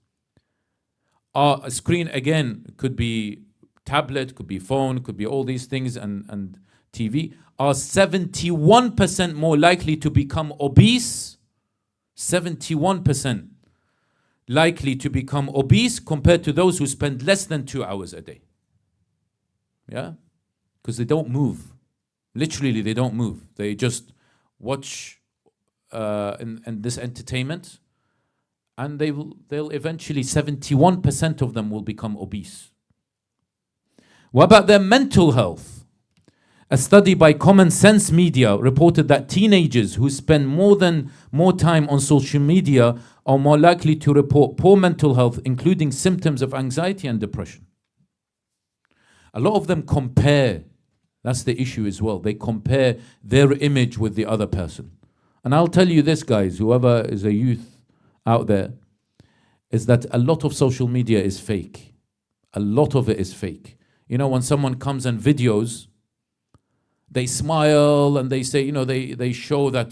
a screen again could be tablet, could be phone, could be all these things and TV, are 71% more likely to become obese. 71% likely to become obese compared to those who spend less than 2 hours a day. Yeah? Because they don't move. Literally, they don't move. They just watch in this entertainment, and they'll eventually, 71% of them will become obese. What about their mental health? A study by Common Sense Media reported that teenagers who spend more time on social media are more likely to report poor mental health, including symptoms of anxiety and depression. A lot of them compare. That's the issue as well. They compare their image with the other person. And I'll tell you this, guys, whoever is a youth out there, is that a lot of social media is fake. A lot of it is fake. You know, when someone comes and videos, they smile and they say, they show that,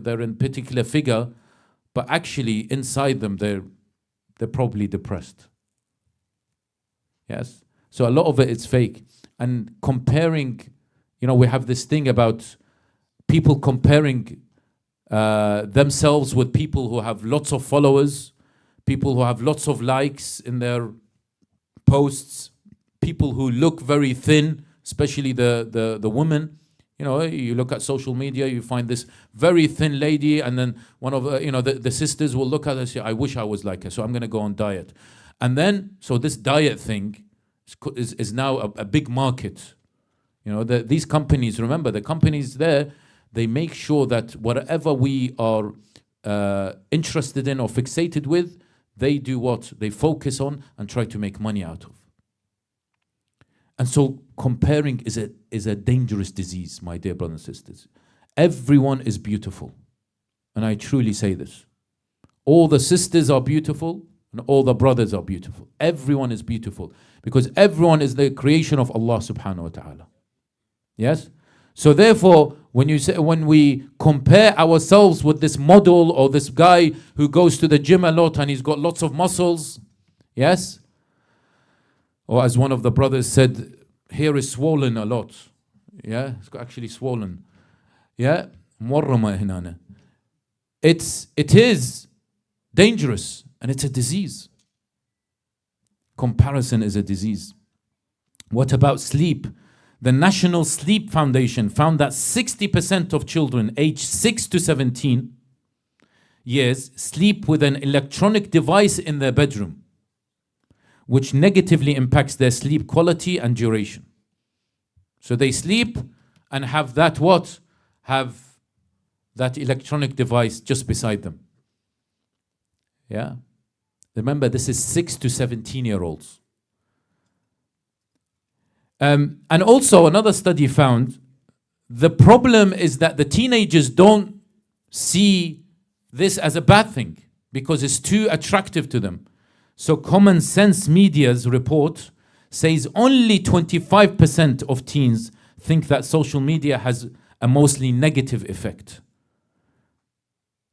they're in particular figure, but actually inside them, they're probably depressed. Yes? So a lot of it is fake. And comparing, we have this thing about people comparing themselves with people who have lots of followers, people who have lots of likes in their posts, people who look very thin, especially the women. You look at social media, you find this very thin lady, and then one of the sisters will look at her and say, I wish I was like her, so I'm going to go on diet. And then, so this diet thing is now a big market. These companies, remember, the companies there, they make sure that whatever we are interested in or fixated with, they do what? They focus on and try to make money out of. And so comparing is a dangerous disease, my dear brothers and sisters. Everyone is beautiful. And I truly say this. All the sisters are beautiful. And all the brothers are beautiful. Everyone is beautiful because everyone is the creation of Allah subhanahu wa ta'ala. Yes? So therefore, when we compare ourselves with this model or this guy who goes to the gym a lot and he's got lots of muscles, yes? Or as one of the brothers said, here is swollen a lot. Yeah, it's actually swollen. Yeah, مورمة هنا. It is dangerous and it's a disease. Comparison is a disease. What about sleep? The National Sleep Foundation found that 60% of children aged 6 to 17 years sleep with an electronic device in their bedroom, which negatively impacts their sleep quality and duration. So they sleep and have that what? Have that electronic device just beside them. Yeah? Remember, this is 6 to 17-year-olds. And also another study found the problem is that the teenagers don't see this as a bad thing because it's too attractive to them. So Common Sense Media's report says only 25% of teens think that social media has a mostly negative effect,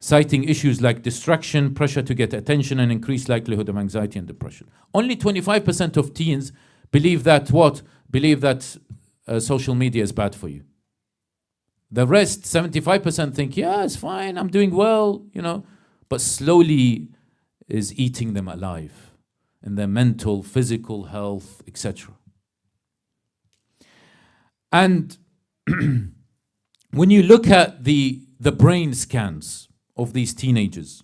citing issues like distraction, pressure to get attention, and increased likelihood of anxiety and depression. Only 25% of teens believe that what? Believe that social media is bad for you. The rest, 75%, think, yeah, it's fine, I'm doing well, but slowly is eating them alive in their mental, physical health, etc. And when you look at the brain scans of these teenagers,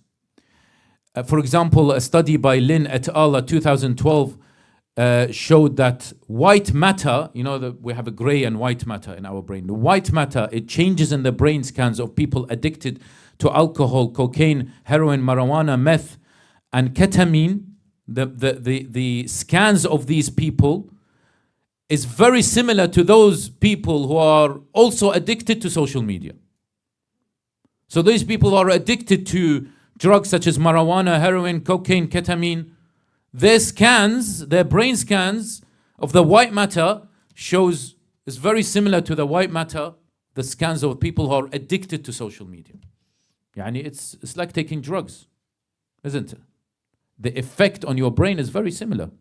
for example, a study by Lin et al. 2012 showed that white matter, we have a gray and white matter in our brain. The white matter, it changes in the brain scans of people addicted to alcohol, cocaine, heroin, marijuana, meth, and ketamine. The scans of these people is very similar to those people who are also addicted to social media. So these people who are addicted to drugs such as marijuana, heroin, cocaine, ketamine, their brain scans of the white matter is very similar to the white matter, the scans of people who are addicted to social media. It's like taking drugs, isn't it? The effect on your brain is very similar.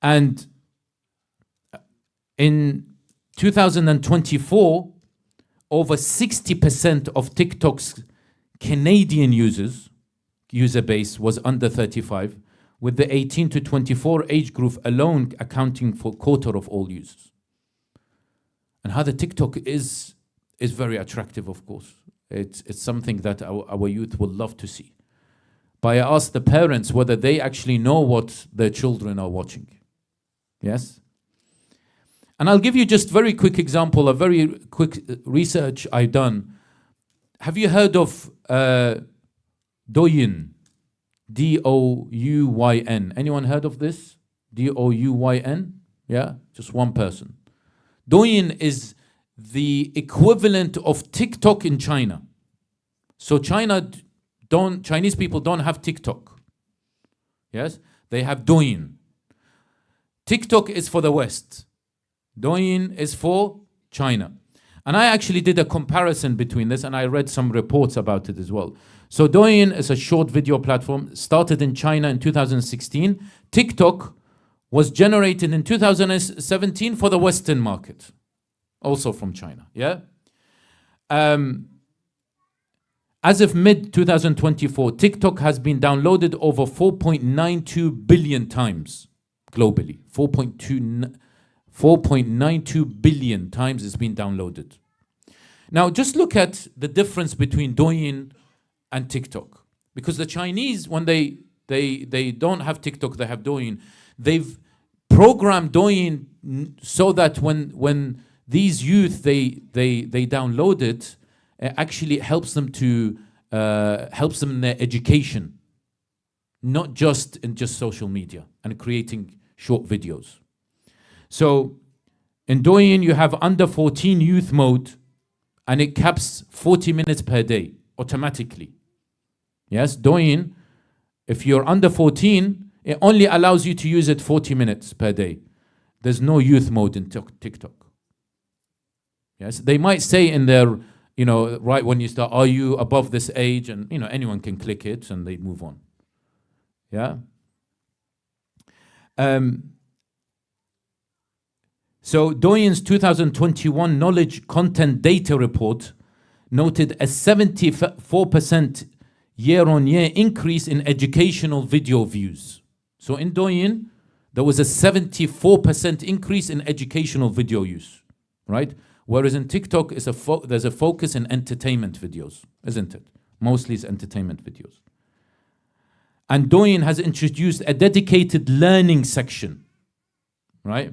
And in 2024, over 60% of TikTok's Canadian user base was under 35, with the 18 to 24 age group alone accounting for a quarter of all users. And how the TikTok is very attractive, of course. It's something that our youth will love to see. But I asked the parents whether they actually know what their children are watching. Yes? And I'll give you just very quick example, a very quick research I've done. Have you heard of Douyin? D-O-U-Y-N. Anyone heard of this? D-O-U-Y-N? Yeah? Just one person. Douyin is the equivalent of TikTok in China. So Chinese people don't have TikTok. Yes? They have Douyin. TikTok is for the West. Douyin is for China. And I actually did a comparison between this and I read some reports about it as well. So Douyin is a short video platform, started in China in 2016. TikTok was generated in 2017 for the Western market, also from China. Yeah. As of mid-2024, TikTok has been downloaded over 4.92 billion times globally. 4.92 billion times it's been downloaded. Now, just look at the difference between Douyin and TikTok. Because the Chinese, when they don't have TikTok, they have Douyin. They've programmed Douyin so that when these youth, they download it, actually helps them in their education, not just in social media and creating short videos. So in Douyin, you have under 14 youth mode, and it caps 40 minutes per day automatically. Yes, Douyin If you're under 14, it only allows you to use it 40 minutes per day. There's no youth mode in TikTok. Yes, they might say in their, right when you start, are you above this age? And, anyone can click it and they move on. Yeah. So Doyen's 2021 Knowledge Content Data Report noted a 74% year-on-year increase in educational video views. So in Douyin, there was a 74% increase in educational video use, right? Whereas in TikTok, there's a focus in entertainment videos, isn't it? Mostly it's entertainment videos. And Douyin has introduced a dedicated learning section, right?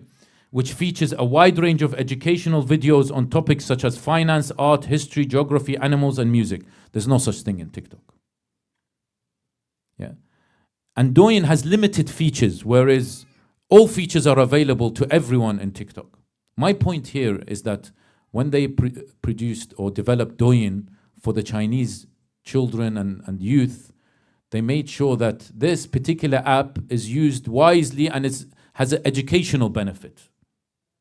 Which features a wide range of educational videos on topics such as finance, art, history, geography, animals, and music. There's no such thing in TikTok. Yeah. And Douyin has limited features, whereas all features are available to everyone in TikTok. My point here is that when they produced or developed Douyin for the Chinese children and youth, they made sure that this particular app is used wisely and has an educational benefit.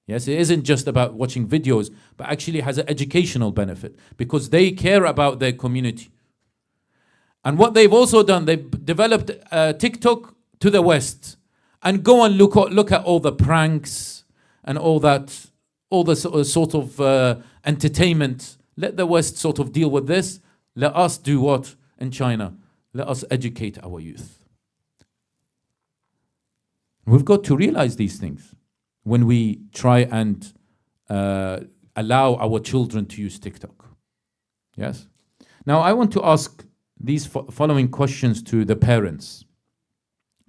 Yes, it isn't just about watching videos, but actually has an educational benefit because they care about their community. And what they've also done, they've developed TikTok to the West and go and look at all the pranks and all the sort of entertainment. Let the West sort of deal with this. Let us do what in China? Let us educate our youth. We've got to realize these things when we try and allow our children to use TikTok. Yes? Now, I want to ask these following questions to the parents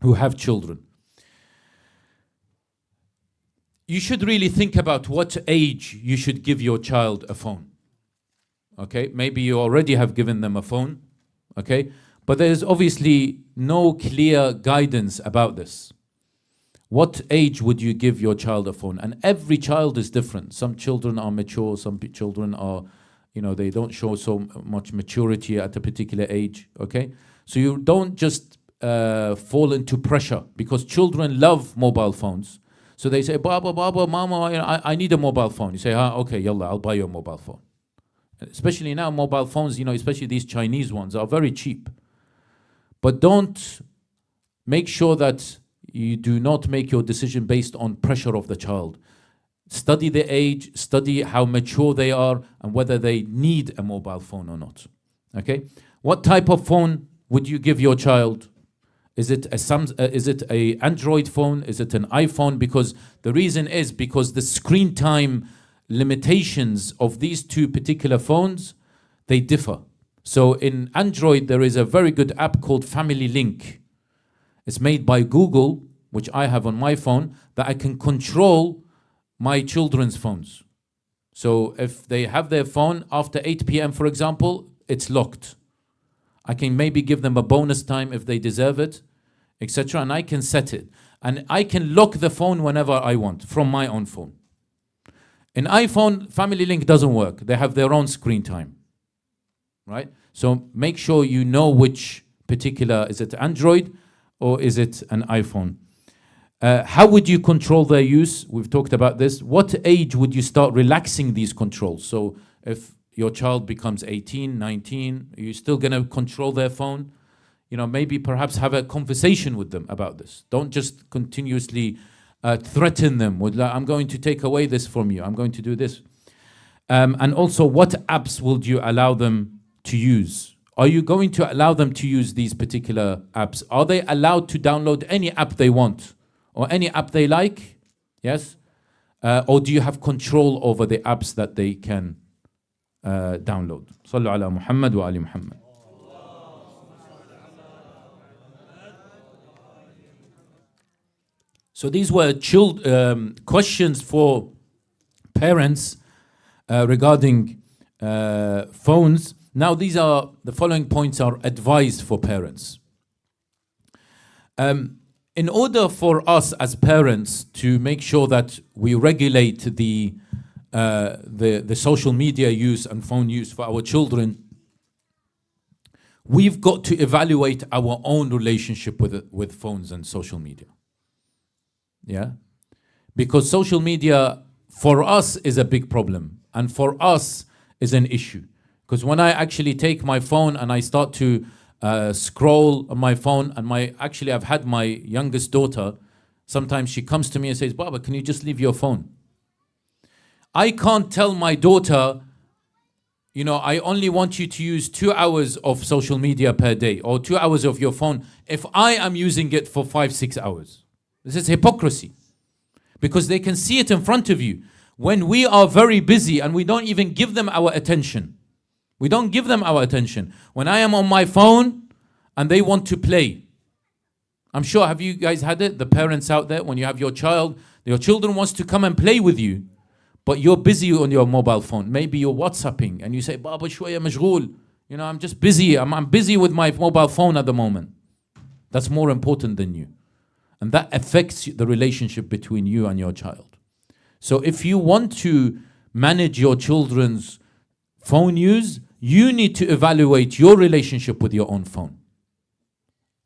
who have children. You should really think about what age you should give your child a phone. Okay? Maybe you already have given them a phone. Okay? But there's obviously no clear guidance about this. What age would you give your child a phone? And every child is different. Some children are mature, some children are, they don't show so much maturity at a particular age, okay? So you don't just fall into pressure because children love mobile phones. So they say, Baba, Mama, I need a mobile phone. You say, okay, yalla, I'll buy you a mobile phone. Especially now, mobile phones, especially these Chinese ones, are very cheap. But don't make sure that you do not make your decision based on pressure of the child. Study the age, study how mature they are, and whether they need a mobile phone or not. Okay? What type of phone would you give your child? Is it a Android phone? Is it an iPhone? Because the reason is because the screen time limitations of these two particular phones, they differ. So in Android, there is a very good app called Family Link. It's made by Google, which I have on my phone, that I can control my children's phones. So if they have their phone after 8 p.m., for example, it's locked. I can maybe give them a bonus time if they deserve it, etc. And I can set it. And I can lock the phone whenever I want from my own phone. In iPhone, Family Link doesn't work. They have their own screen time. Right? So make sure you know which particular, is it Android or is it an iPhone? How would you control their use? We've talked about this. What age would you start relaxing these controls? So if your child becomes 18, 19, are you still going to control their phone? Maybe perhaps have a conversation with them about this. Don't just continuously threaten them with, I'm going to take away this from you. I'm going to do this. And also, what apps would you allow them to use? Are you going to allow them to use these particular apps? Are they allowed to download any app they want or any app they like? Yes? Or do you have control over the apps that they can download? Sallu ala Muhammad wa ali Muhammad. So these were questions for parents regarding phones. Now the following points are advised for parents. In order for us as parents to make sure that we regulate the social media use and phone use for our children, we've got to evaluate our own relationship with phones and social media. Yeah? Because social media for us is a big problem, and for us is an issue. Because when I actually take my phone and I start to scroll on my phone, and I've had my youngest daughter, sometimes she comes to me and says, Baba, can you just leave your phone? I can't tell my daughter, I only want you to use 2 hours of social media per day, or 2 hours of your phone, if I am using it for 5-6 hours. This is hypocrisy. Because they can see it in front of you. When we are very busy and we don't even give them our attention. We don't give them our attention. When I am on my phone and they want to play. I'm sure, have you guys had it? The parents out there, when you have your children wants to come and play with you, but you're busy on your mobile phone. Maybe you're WhatsApping and you say, Baba, shwaya mashghul. I'm just busy. I'm busy with my mobile phone at the moment. That's more important than you. And that affects the relationship between you and your child. So if you want to manage your children's phone use, you need to evaluate your relationship with your own phone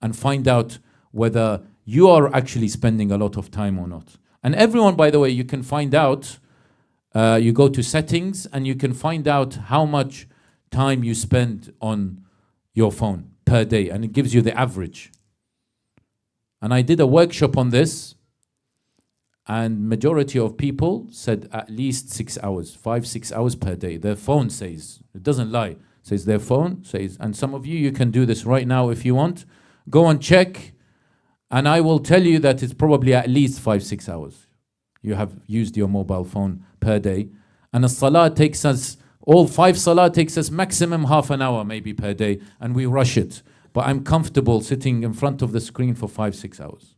and find out whether you are actually spending a lot of time or not. And everyone, by the way, you can find out, you go to settings and you can find out how much time you spend on your phone per day, and it gives you the average. And I did a workshop on this, and majority of people said at least 6 hours, 5-6 hours per day. Their phone says, it doesn't lie, says their phone says, and some of you can do this right now if you want. Go and check, and I will tell you that it's probably at least 5-6 hours you have used your mobile phone per day. And a salah takes us, all 5 salah takes us maximum half an hour maybe per day, and we rush it. But I'm comfortable sitting in front of the screen for 5-6 hours.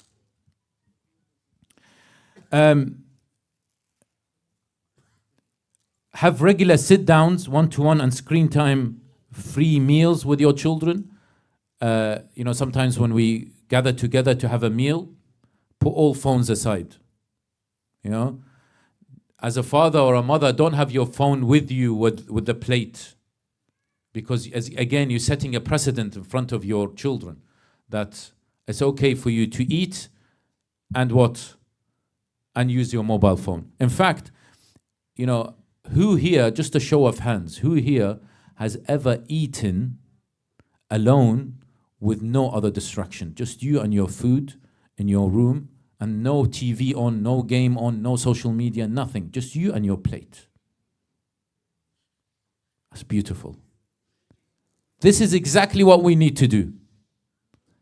Have regular sit-downs, one-to-one, and screen time free meals with your children. Sometimes when we gather together to have a meal, put all phones aside. As a father or a mother, don't have your phone with you with the plate. Because again, you're setting a precedent in front of your children that it's okay for you to eat and what? And use your mobile phone. In fact, who here, just a show of hands, who here has ever eaten alone with no other distraction? Just you and your food in your room, and no TV on, no game on, no social media, nothing. Just you and your plate. That's beautiful. This is exactly what we need to do.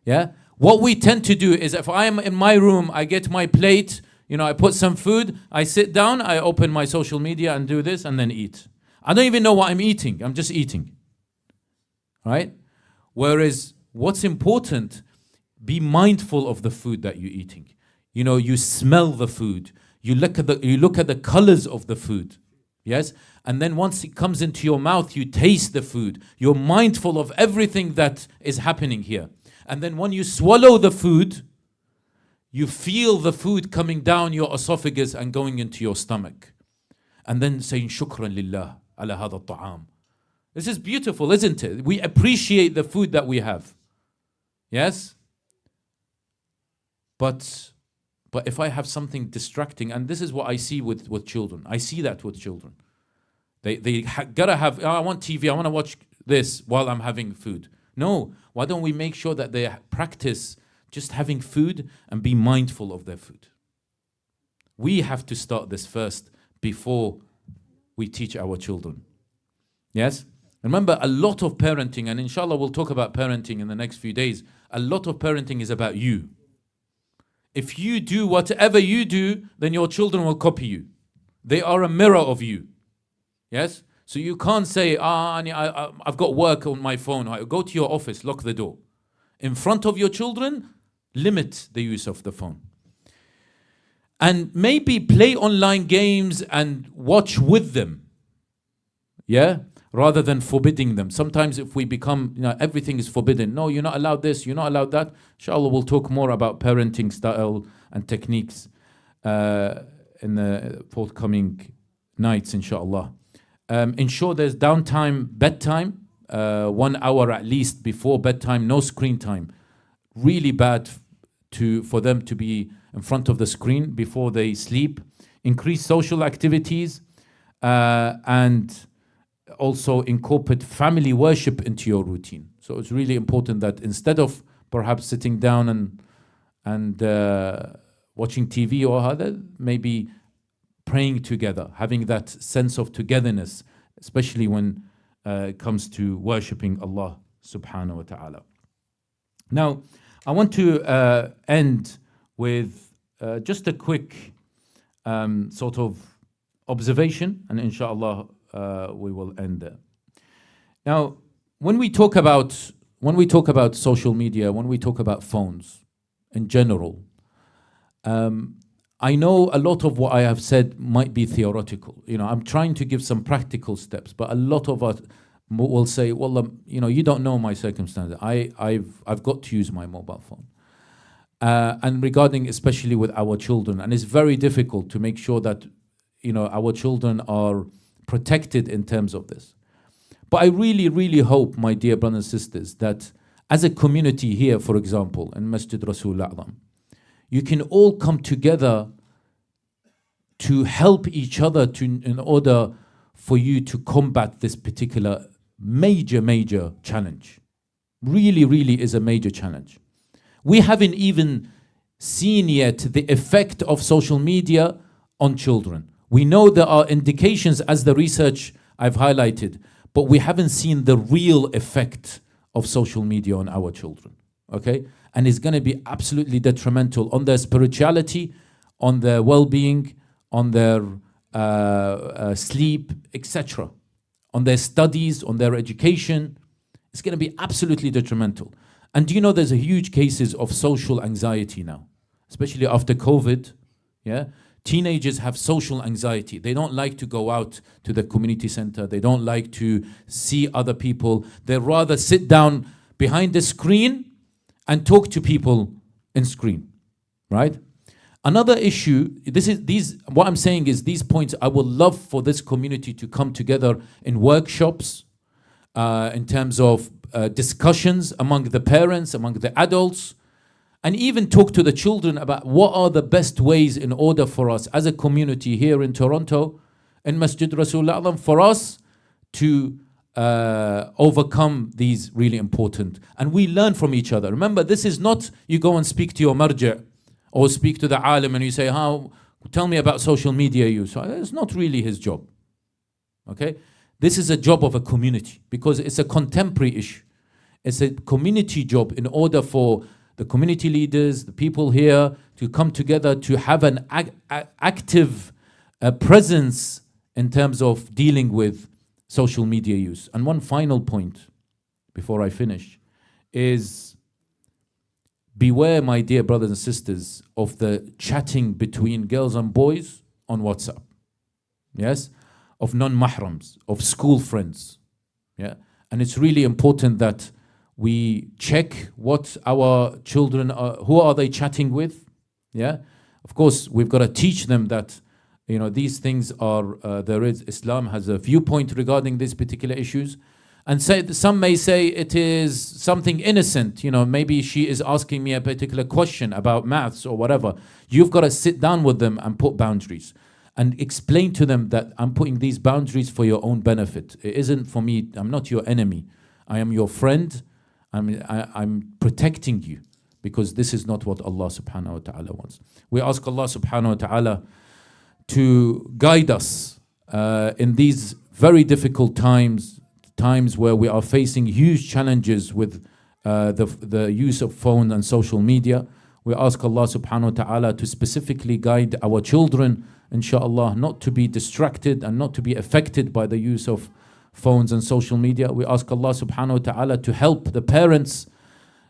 Yeah? What we tend to do is, if I am in my room, I get my plate, I put some food, I sit down, I open my social media and do this and then eat. I don't even know what I'm eating. I'm just eating. Right? Whereas what's important, be mindful of the food that you're eating. You smell the food. You look at the colors of the food. Yes? And then once it comes into your mouth, you taste the food. You're mindful of everything that is happening here. And then when you swallow the food, you feel the food coming down your esophagus and going into your stomach. And then saying, Shukran lillah ala hadha ta'am. This is beautiful, isn't it? We appreciate the food that we have. Yes? But if I have something distracting, and this is what I see with children. I see that with children. They gotta have, I want TV, I want to watch this while I'm having food. No, why don't we make sure that they practice just having food and be mindful of their food? We have to start this first before we teach our children. Yes? Remember, a lot of parenting, and inshallah we'll talk about parenting in the next few days, a lot of parenting is about you. If you do whatever you do, then your children will copy you. They are a mirror of you. Yes? So you can't say, I've got work on my phone. Go to your office, lock the door. In front of your children, limit the use of the phone. And maybe play online games and watch with them. Yeah? Rather than forbidding them. Sometimes if we become, everything is forbidden. No, you're not allowed this, you're not allowed that. Inshallah, we'll talk more about parenting style and techniques in the forthcoming nights, inshallah. Ensure there's downtime, bedtime. 1 hour at least before bedtime, no screen time. Really bad for them to be in front of the screen before they sleep. Increase social activities and also incorporate family worship into your routine. So it's really important that instead of perhaps sitting down and watching TV or other, maybe praying together, having that sense of togetherness, especially when it comes to worshipping Allah subhanahu wa ta'ala. Now, I want to end with just a quick sort of observation, and inshallah we will end there. Now, when we talk about social media, when we talk about phones in general, I know a lot of what I have said might be theoretical. I'm trying to give some practical steps, but a lot of us will say, well, you don't know my circumstances. I've got to use my mobile phone. And regarding especially with our children, and it's very difficult to make sure that our children are protected in terms of this. But I really, really hope, my dear brothers and sisters, that as a community here, for example, in Masjid Al-Adham, you can all come together to help each other in order for you to combat this particular major challenge. Really, really is a major challenge. We haven't even seen yet the effect of social media on children. We know there are indications as the research I've highlighted, but we haven't seen the real effect of social media on our children. Okay? And it's going to be absolutely detrimental on their spirituality, on their well-being, on their sleep, etc., on their studies, on their education. It's going to be absolutely detrimental. And do you know there's a huge cases of social anxiety now, especially after COVID? Yeah, teenagers have social anxiety. They don't like to go out to the community center. They don't like to see other people. They rather sit down behind the screen and talk to people in screen, right? Another issue, what I'm saying is these points, I would love for this community to come together in workshops, in terms of discussions among the parents, among the adults, and even talk to the children about what are the best ways in order for us as a community here in Toronto, in Masjid Al-Rasool, for us to overcome these really important. And we learn from each other. Remember, this is not you go and speak to your marja' or speak to the alim and you say, tell me about social media use. It's not really his job. Okay? This is a job of a community because it's a contemporary issue. It's a community job in order for the community leaders, the people here to come together to have an active presence in terms of dealing with social media use. And one final point before I finish is beware, my dear brothers and sisters, of the chatting between girls and boys on WhatsApp. Yes? Of non-mahrams, of school friends. Yeah? And it's really important that we check what our children are, who are they chatting with. Yeah? Of course, we've got to teach them that these things are, Islam has a viewpoint regarding these particular issues. And some may say it is something innocent. Maybe she is asking me a particular question about maths or whatever. You've got to sit down with them and put boundaries and explain to them that I'm putting these boundaries for your own benefit. It isn't for me. I'm not your enemy. I am your friend. I'm protecting you because this is not what Allah subhanahu wa ta'ala wants. We ask Allah subhanahu wa ta'ala to guide us in these very difficult times where we are facing huge challenges with the use of phone and social media. We ask Allah subhanahu wa ta'ala to specifically guide our children, inshallah, not to be distracted and not to be affected by the use of phones and social media. We ask Allah subhanahu wa ta'ala to help the parents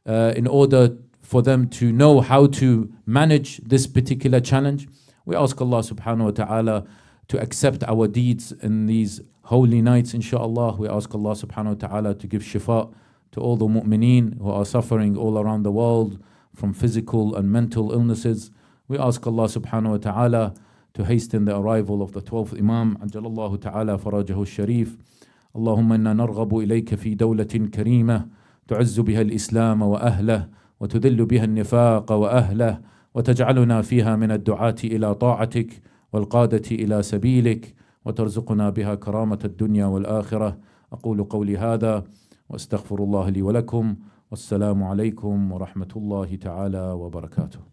in order for them to know how to manage this particular challenge. We ask Allah subhanahu wa ta'ala to accept our deeds in these holy nights, inshallah. We ask Allah subhanahu wa ta'ala to give shifa to all the mu'mineen who are suffering all around the world from physical and mental illnesses. We ask Allah subhanahu wa ta'ala to hasten the arrival of the 12th Imam, Ajalallahu ta'ala farajahu sharif. اللهم إنا نرغب إليك في دولة كريمة تعز بها الإسلام وأهله وتذل بها النفاق وأهله، وتجعلنا فيها من الدعاة إلى طاعتك والقادة إلى سبيلك، وترزقنا بها كرامة الدنيا والآخرة. أقول قولي هذا وأستغفر الله لي ولكم، والسلام عليكم ورحمة الله تعالى وبركاته.